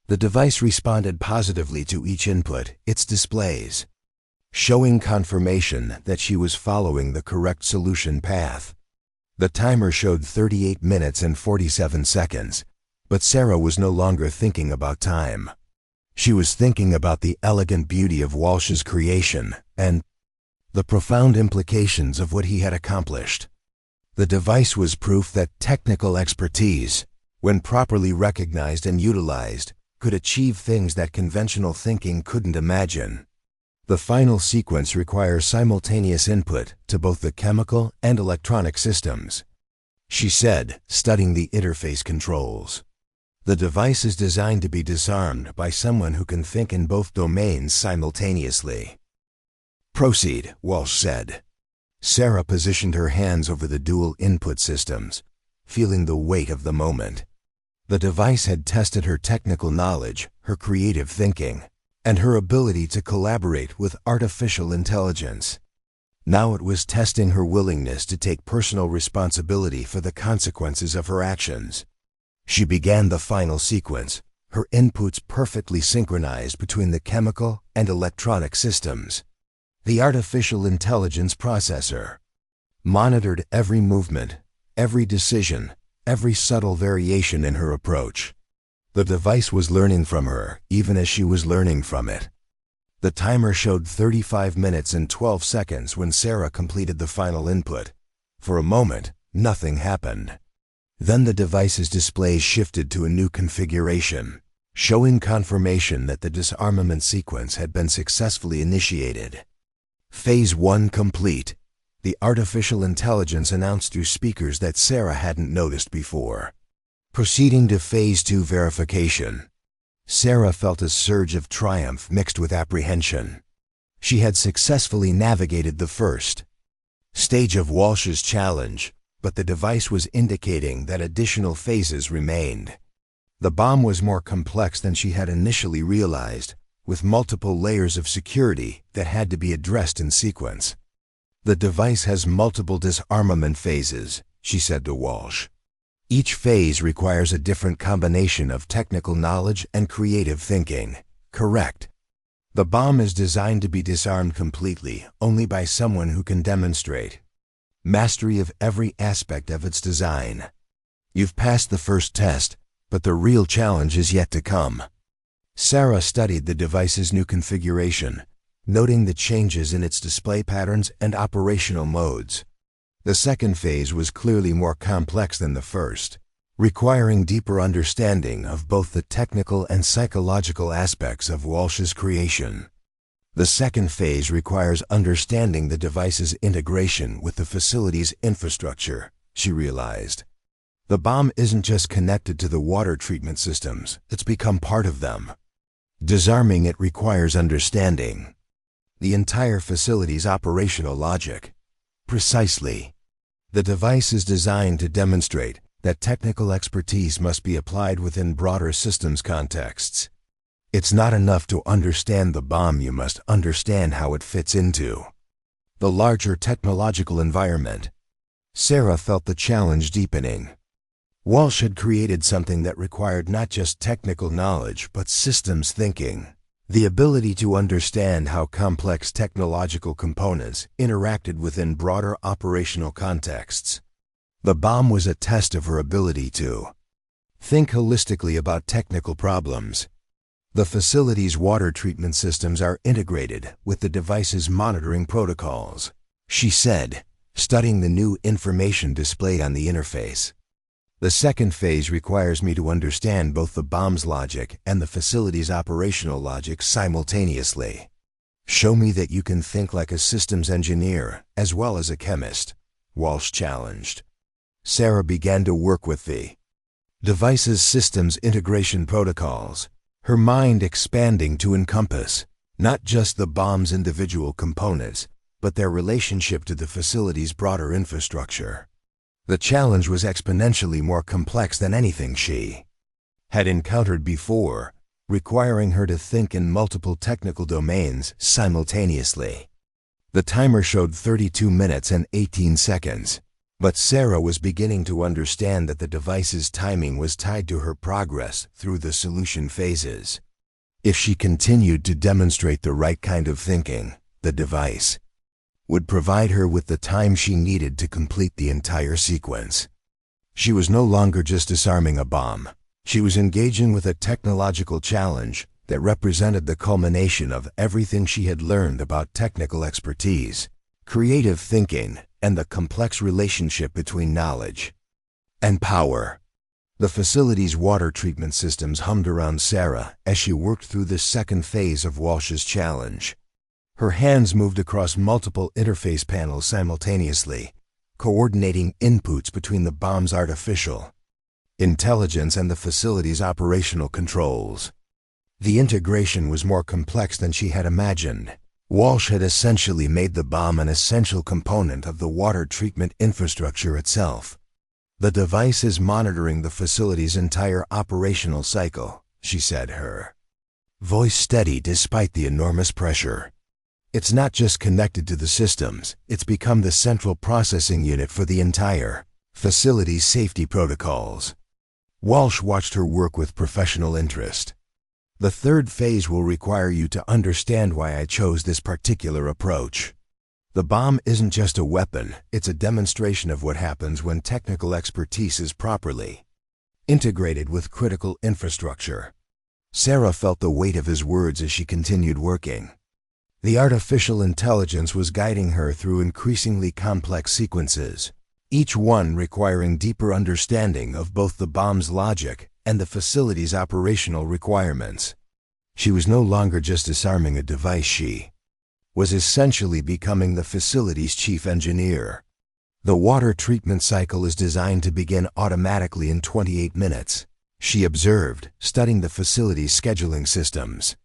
The device responded positively to each input, its displays, showing confirmation that she was following the correct solution path. The timer showed 38 minutes and 47 seconds, but Sarah was no longer thinking about time. She was thinking about the elegant beauty of Walsh's creation and the profound implications of what he had accomplished. The device was proof that technical expertise, when properly recognized and utilized, could achieve things that conventional thinking couldn't imagine. The final sequence requires simultaneous input to both the chemical and electronic systems. she said, studying the interface controls. The device is designed to be disarmed by someone who can think in both domains simultaneously. Proceed, Walsh said. Sarah positioned her hands over the dual input systems, feeling the weight of the moment. The device had tested her technical knowledge, her creative thinking, and her ability to collaborate with artificial intelligence. Now it was testing her willingness to take personal responsibility for the consequences of her actions. She began the final sequence, her inputs perfectly synchronized between the chemical and electronic systems. The artificial intelligence processor monitored every movement, every decision, every subtle variation in her approach. The device was learning from her, even as she was learning from it. The timer showed 35 minutes and 12 seconds when Sarah completed the final input. For a moment, nothing happened. Then the device's displays shifted to a new configuration, showing confirmation that the disarmament sequence had been successfully initiated. Phase 1 complete, the artificial intelligence announced through speakers that Sarah hadn't noticed before. Proceeding to Phase 2 verification. Sarah felt a surge of triumph mixed with apprehension. She had successfully navigated the first stage of Walsh's challenge, but the device was indicating that additional phases remained. The bomb was more complex than she had initially realized, with multiple layers of security that had to be addressed in sequence. The device has multiple disarmament phases, she said to Walsh. Each phase requires a different combination of technical knowledge and creative thinking. Correct. The bomb is designed to be disarmed completely only by someone who can demonstrate mastery of every aspect of its design. You've passed the first test, but the real challenge is yet to come. Sarah studied the device's new configuration, noting the changes in its display patterns and operational modes. The second phase was clearly more complex than the first, requiring deeper understanding of both the technical and psychological aspects of Walsh's creation. The second phase requires understanding the device's integration with the facility's infrastructure, she realized. The bomb isn't just connected to the water treatment systems, it's become part of them. Disarming it requires understanding the entire facility's operational logic. Precisely. The device is designed to demonstrate that technical expertise must be applied within broader systems contexts. It's not enough to understand the bomb, you must understand how it fits into the larger technological environment. Sarah felt the challenge deepening. Walsh had created something that required not just technical knowledge but systems thinking. The ability to understand how complex technological components interacted within broader operational contexts. The bomb was a test of her ability to think holistically about technical problems. The facility's water treatment systems are integrated with the device's monitoring protocols, she said, studying the new information displayed on the interface. The second phase requires me to understand both the bomb's logic and the facility's operational logic simultaneously. Show me that you can think like a systems engineer as well as a chemist, Walsh challenged. Sarah began to work with the device's systems integration protocols, her mind expanding to encompass not just the bomb's individual components, but their relationship to the facility's broader infrastructure. The challenge was exponentially more complex than anything she had encountered before, requiring her to think in multiple technical domains simultaneously. The timer showed 32 minutes and 18 seconds, but Sarah was beginning to understand that the device's timing was tied to her progress through the solution phases. If she continued to demonstrate the right kind of thinking, the device would provide her with the time she needed to complete the entire sequence. She was no longer just disarming a bomb. She was engaging with a technological challenge that represented the culmination of everything she had learned about technical expertise, creative thinking, and the complex relationship between knowledge and power. The facility's water treatment systems hummed around Sarah as she worked through the second phase of Walsh's challenge. Her hands moved across multiple interface panels simultaneously, coordinating inputs between the bomb's artificial intelligence and the facility's operational controls. The integration was more complex than she had imagined. Walsh had essentially made the bomb an essential component of the water treatment infrastructure itself. "The device is monitoring the facility's entire operational cycle," she said, her voice steady despite the enormous pressure. "It's not just connected to the systems, it's become the central processing unit for the entire facility's safety protocols." Walsh watched her work with professional interest. "The third phase will require you to understand why I chose this particular approach. The bomb isn't just a weapon, it's a demonstration of what happens when technical expertise is properly integrated with critical infrastructure." Sarah felt the weight of his words as she continued working. The artificial intelligence was guiding her through increasingly complex sequences, each one requiring deeper understanding of both the bomb's logic and the facility's operational requirements. She was no longer just disarming a device, she was essentially becoming the facility's chief engineer. "The water treatment cycle is designed to begin automatically in 28 minutes, she observed, studying the facility's scheduling systems.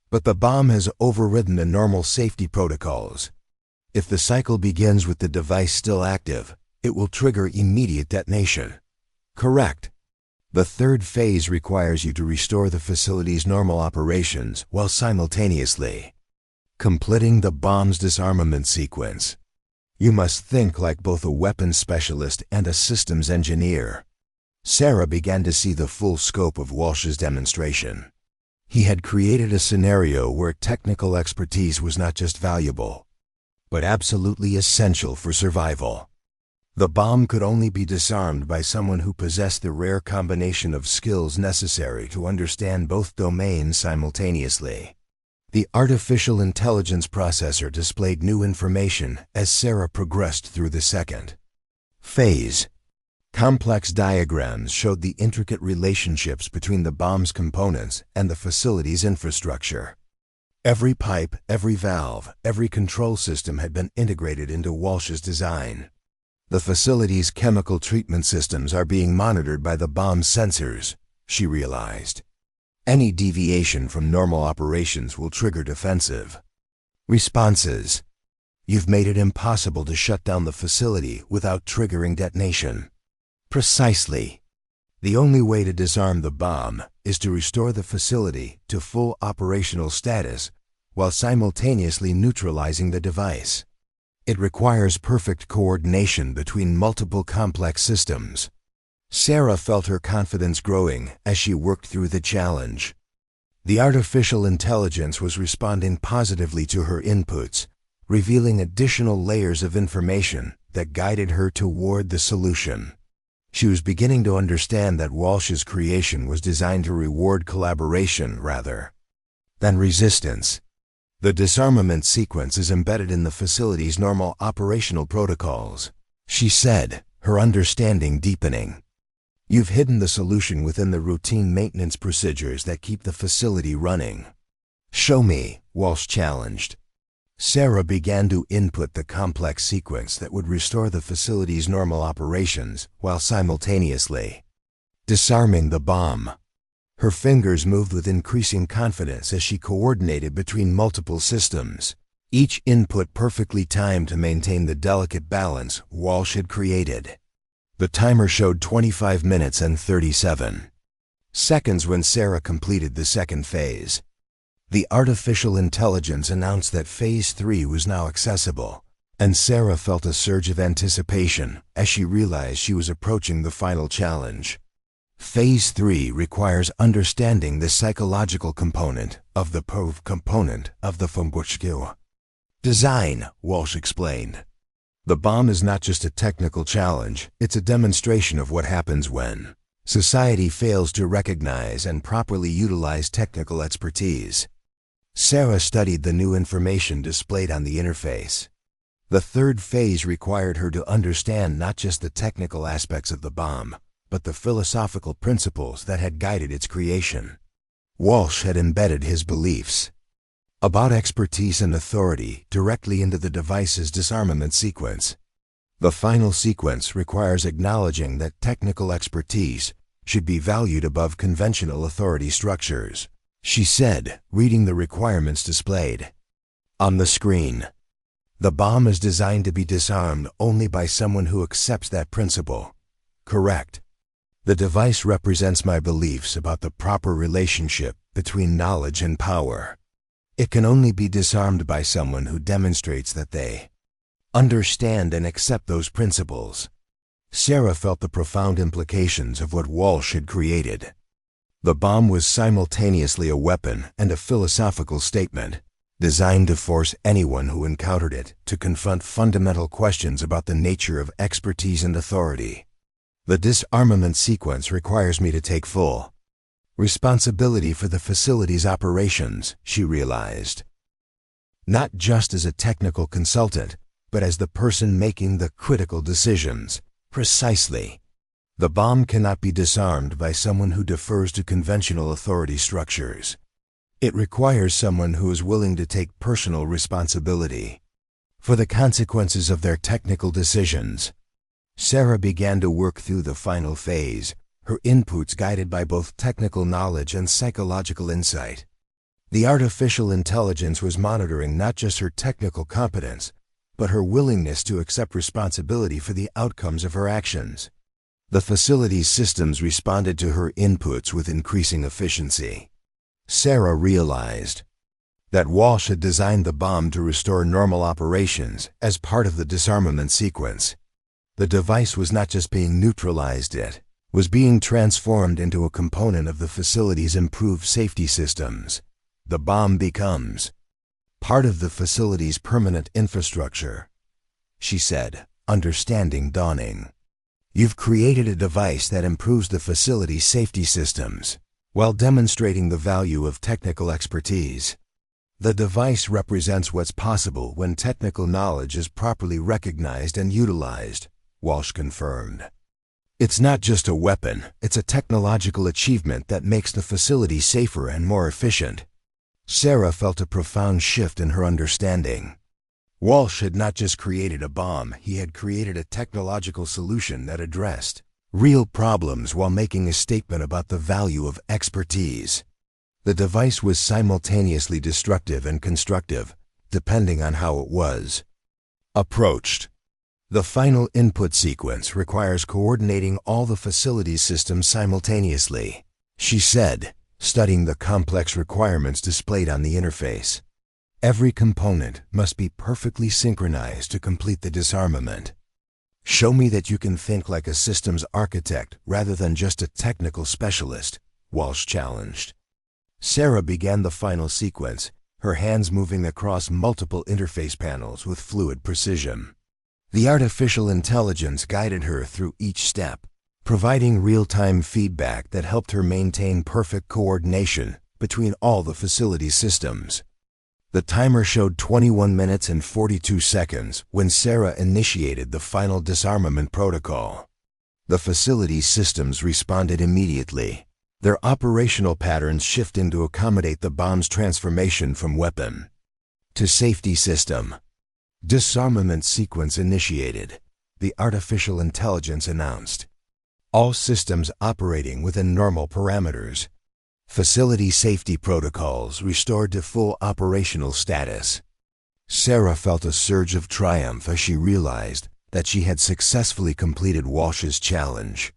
"But the bomb has overridden the normal safety protocols. If the cycle begins with the device still active, it will trigger immediate detonation." "Correct. The third phase requires you to restore the facility's normal operations while simultaneously completing the bomb's disarmament sequence. You must think like both a weapons specialist and a systems engineer." Sarah began to see the full scope of Walsh's demonstration. He had created a scenario where technical expertise was not just valuable, but absolutely essential for survival. The bomb could only be disarmed by someone who possessed the rare combination of skills necessary to understand both domains simultaneously. The artificial intelligence processor displayed new information as Sarah progressed through the second phase. Complex diagrams showed the intricate relationships between the bomb's components and the facility's infrastructure. Every pipe, every valve, every control system had been integrated into Walsh's design. "The facility's chemical treatment systems are being monitored by the bomb's sensors," she realized. "Any deviation from normal operations will trigger defensive responses. You've made it impossible to shut down the facility without triggering detonation." "Precisely. The only way to disarm the bomb is to restore the facility to full operational status while simultaneously neutralizing the device. It requires perfect coordination between multiple complex systems." Sarah felt her confidence growing as she worked through the challenge. The artificial intelligence was responding positively to her inputs, revealing additional layers of information that guided her toward the solution. She was beginning to understand that Walsh's creation was designed to reward collaboration rather than resistance. "The disarmament sequence is embedded in the facility's normal operational protocols," she said, her understanding deepening. "You've hidden the solution within the routine maintenance procedures that keep the facility running." "Show me," Walsh challenged. Sarah began to input the complex sequence that would restore the facility's normal operations while simultaneously disarming the bomb. Her fingers moved with increasing confidence as she coordinated between multiple systems, each input perfectly timed to maintain the delicate balance Walsh had created. The timer showed 25 minutes and 37 seconds when Sarah completed the second phase. The artificial intelligence announced that Phase 3 was now accessible, and Sarah felt a surge of anticipation as she realized she was approaching the final challenge. Phase 3 requires understanding the psychological component of the POV component of the Fumbushkill design, Walsh explained. "The bomb is not just a technical challenge, it's a demonstration of what happens when society fails to recognize and properly utilize technical expertise." Sarah studied the new information displayed on the interface. The third phase required her to understand not just the technical aspects of the bomb, but the philosophical principles that had guided its creation. Walsh had embedded his beliefs about expertise and authority directly into the device's disarmament sequence. The final sequence requires acknowledging that technical expertise should be valued above conventional authority structures, she said, reading the requirements displayed on the screen. The bomb is designed to be disarmed only by someone who accepts that principle. Correct. The device represents my beliefs about the proper relationship between knowledge and power. It can only be disarmed by someone who demonstrates that they understand and accept those principles. Sarah felt the profound implications of what Walsh had created. The bomb was simultaneously a weapon and a philosophical statement, designed to force anyone who encountered it to confront fundamental questions about the nature of expertise and authority. The disarmament sequence requires me to take full responsibility for the facility's operations, she realized. Not just as a technical consultant, but as the person making the critical decisions. Precisely. The bomb cannot be disarmed by someone who defers to conventional authority structures. It requires someone who is willing to take personal responsibility for the consequences of their technical decisions. Sarah began to work through the final phase, her inputs guided by both technical knowledge and psychological insight. The artificial intelligence was monitoring not just her technical competence, but her willingness to accept responsibility for the outcomes of her actions. The facility's systems responded to her inputs with increasing efficiency. Sarah realized that Walsh had designed the bomb to restore normal operations as part of the disarmament sequence. The device was not just being neutralized, it was being transformed into a component of the facility's improved safety systems. The bomb becomes part of the facility's permanent infrastructure, she said, understanding dawning. You've created a device that improves the facility's safety systems while demonstrating the value of technical expertise. The device represents what's possible when technical knowledge is properly recognized and utilized, Walsh confirmed. It's not just a weapon, it's a technological achievement that makes the facility safer and more efficient. Sarah felt a profound shift in her understanding. Walsh had not just created a bomb, he had created a technological solution that addressed real problems while making a statement about the value of expertise. The device was simultaneously destructive and constructive, depending on how it was approached. The final input sequence requires coordinating all the facility's systems simultaneously, she said, studying the complex requirements displayed on the interface. Every component must be perfectly synchronized to complete the disarmament. Show me that you can think like a systems architect rather than just a technical specialist, Walsh challenged. Sarah began the final sequence, her hands moving across multiple interface panels with fluid precision. The artificial intelligence guided her through each step, providing real-time feedback that helped her maintain perfect coordination between all the facility's systems. The timer showed 21 minutes and 42 seconds when Sarah initiated the final disarmament protocol. The facility's systems responded immediately, their operational patterns shifting to accommodate the bomb's transformation from weapon to safety system. Disarmament sequence initiated, the artificial intelligence announced. All systems operating within normal parameters. Facility safety protocols restored to full operational status. Sarah felt a surge of triumph as she realized that she had successfully completed Walsh's challenge.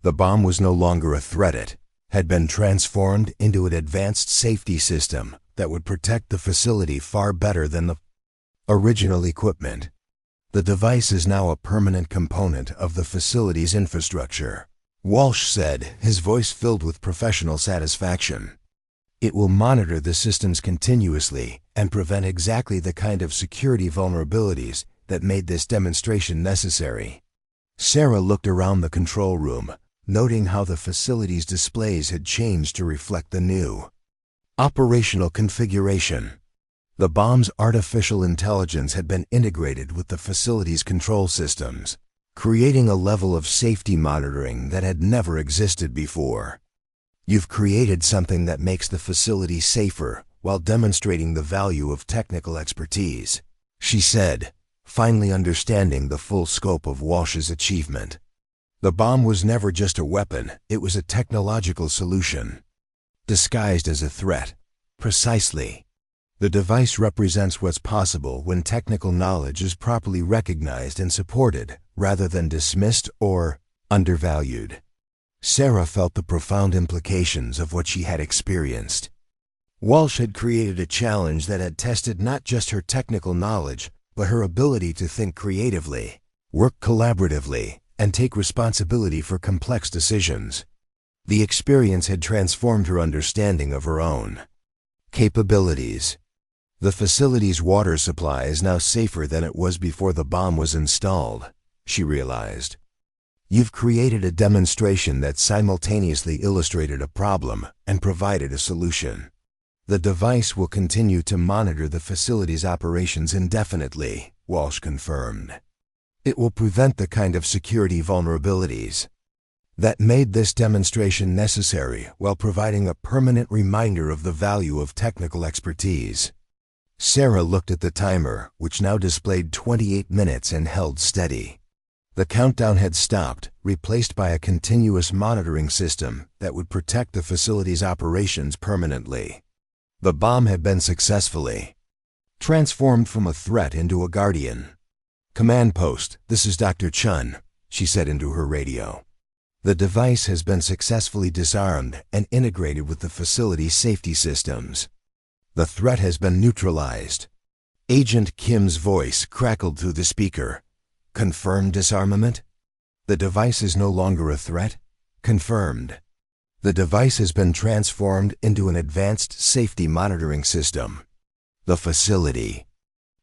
The bomb was no longer a threat, it had been transformed into an advanced safety system that would protect the facility far better than the original equipment. The device is now a permanent component of the facility's infrastructure, Walsh said, his voice filled with professional satisfaction. It will monitor the systems continuously and prevent exactly the kind of security vulnerabilities that made this demonstration necessary. Sarah looked around the control room, noting how the facility's displays had changed to reflect the new operational configuration. The bomb's artificial intelligence had been integrated with the facility's control systems, creating a level of safety monitoring that had never existed before. You've created something that makes the facility safer while demonstrating the value of technical expertise, she said, finally understanding the full scope of Walsh's achievement. The bomb was never just a weapon, it was a technological solution, disguised as a threat. Precisely. The device represents what's possible when technical knowledge is properly recognized and supported, rather than dismissed or undervalued. Sarah felt the profound implications of what she had experienced. Walsh had created a challenge that had tested not just her technical knowledge, but her ability to think creatively, work collaboratively, and take responsibility for complex decisions. The experience had transformed her understanding of her own capabilities. The facility's water supply is now safer than it was before the bomb was installed, she realized. You've created a demonstration that simultaneously illustrated a problem and provided a solution. The device will continue to monitor the facility's operations indefinitely, Walsh confirmed. It will prevent the kind of security vulnerabilities that made this demonstration necessary while providing a permanent reminder of the value of technical expertise. Sarah looked at the timer, which now displayed 28 minutes, and held steady. The countdown had stopped, replaced by a continuous monitoring system that would protect the facility's operations permanently. The bomb had been successfully transformed from a threat into a guardian. "Command post, this is Dr. Chen," she said into her radio. "The device has been successfully disarmed and integrated with the facility's safety systems. The threat has been neutralized." Agent Kim's voice crackled through the speaker. "Confirmed disarmament? The device is no longer a threat?" "Confirmed. The device has been transformed into an advanced safety monitoring system. The facility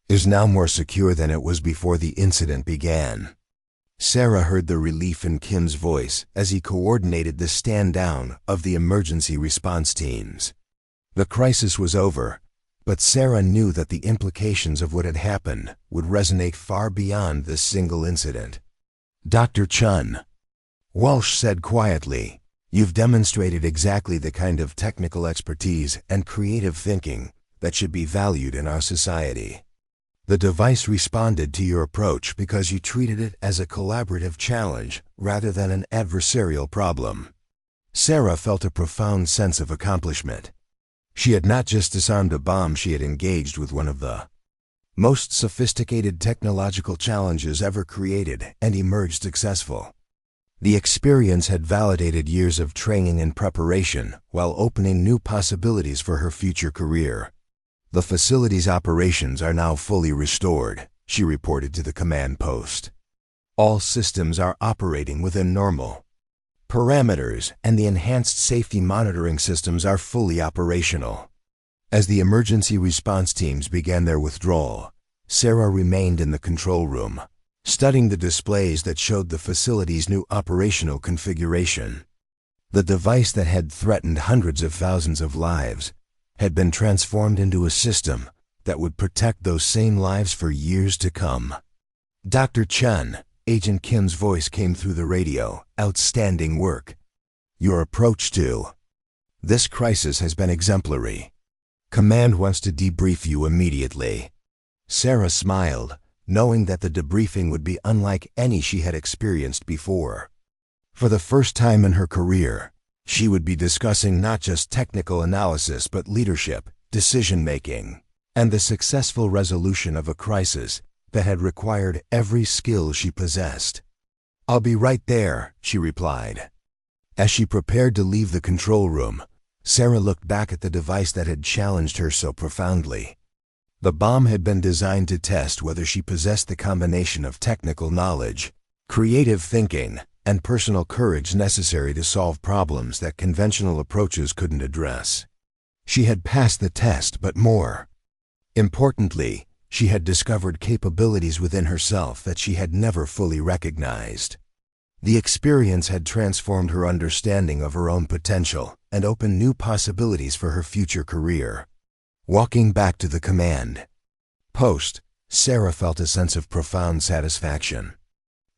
is now more secure than it was before the incident began." Sarah heard the relief in Kim's voice as he coordinated the stand-down of the emergency response teams. The crisis was over, but Sarah knew that the implications of what had happened would resonate far beyond this single incident. "Dr. Chen," Walsh said quietly, "you've demonstrated exactly the kind of technical expertise and creative thinking that should be valued in our society. The device responded to your approach because you treated it as a collaborative challenge rather than an adversarial problem." Sarah felt a profound sense of accomplishment. She had not just disarmed a bomb, she had engaged with one of the most sophisticated technological challenges ever created and emerged successful. The experience had validated years of training and preparation while opening new possibilities for her future career. "The facility's operations are now fully restored," she reported to the command post. "All systems are operating within normal parameters, and the enhanced safety monitoring systems are fully operational." As the emergency response teams began their withdrawal, Sarah remained in the control room, studying the displays that showed the facility's new operational configuration. The device that had threatened hundreds of thousands of lives had been transformed into a system that would protect those same lives for years to come. "Dr. Chen," Agent Kim's voice came through the radio, "outstanding work. Your approach to this crisis has been exemplary. Command wants to debrief you immediately." Sarah smiled, knowing that the debriefing would be unlike any she had experienced before. For the first time in her career, she would be discussing not just technical analysis but leadership, decision-making, and the successful resolution of a crisis that had required every skill she possessed. "I'll be right there," she replied. As she prepared to leave the control room, Sarah looked back at the device that had challenged her so profoundly. The bomb had been designed to test whether she possessed the combination of technical knowledge, creative thinking, and personal courage necessary to solve problems that conventional approaches couldn't address. She had passed the test, but more importantly, she had discovered capabilities within herself that she had never fully recognized. The experience had transformed her understanding of her own potential and opened new possibilities for her future career. Walking back to the command post, Sarah felt a sense of profound satisfaction.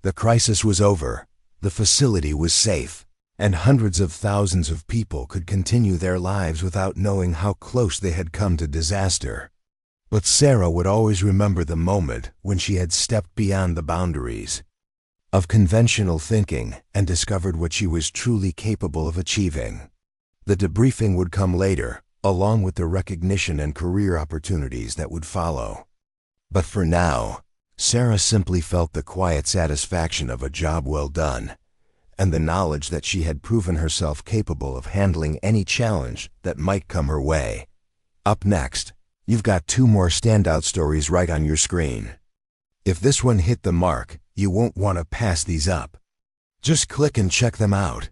The crisis was over, the facility was safe, and hundreds of thousands of people could continue their lives without knowing how close they had come to disaster. But Sarah would always remember the moment when she had stepped beyond the boundaries of conventional thinking and discovered what she was truly capable of achieving. The debriefing would come later, along with the recognition and career opportunities that would follow. But for now, Sarah simply felt the quiet satisfaction of a job well done, and the knowledge that she had proven herself capable of handling any challenge that might come her way. Up next, you've got 2 more standout stories right on your screen. If this one hit the mark, you won't want to pass these up. Just click and check them out.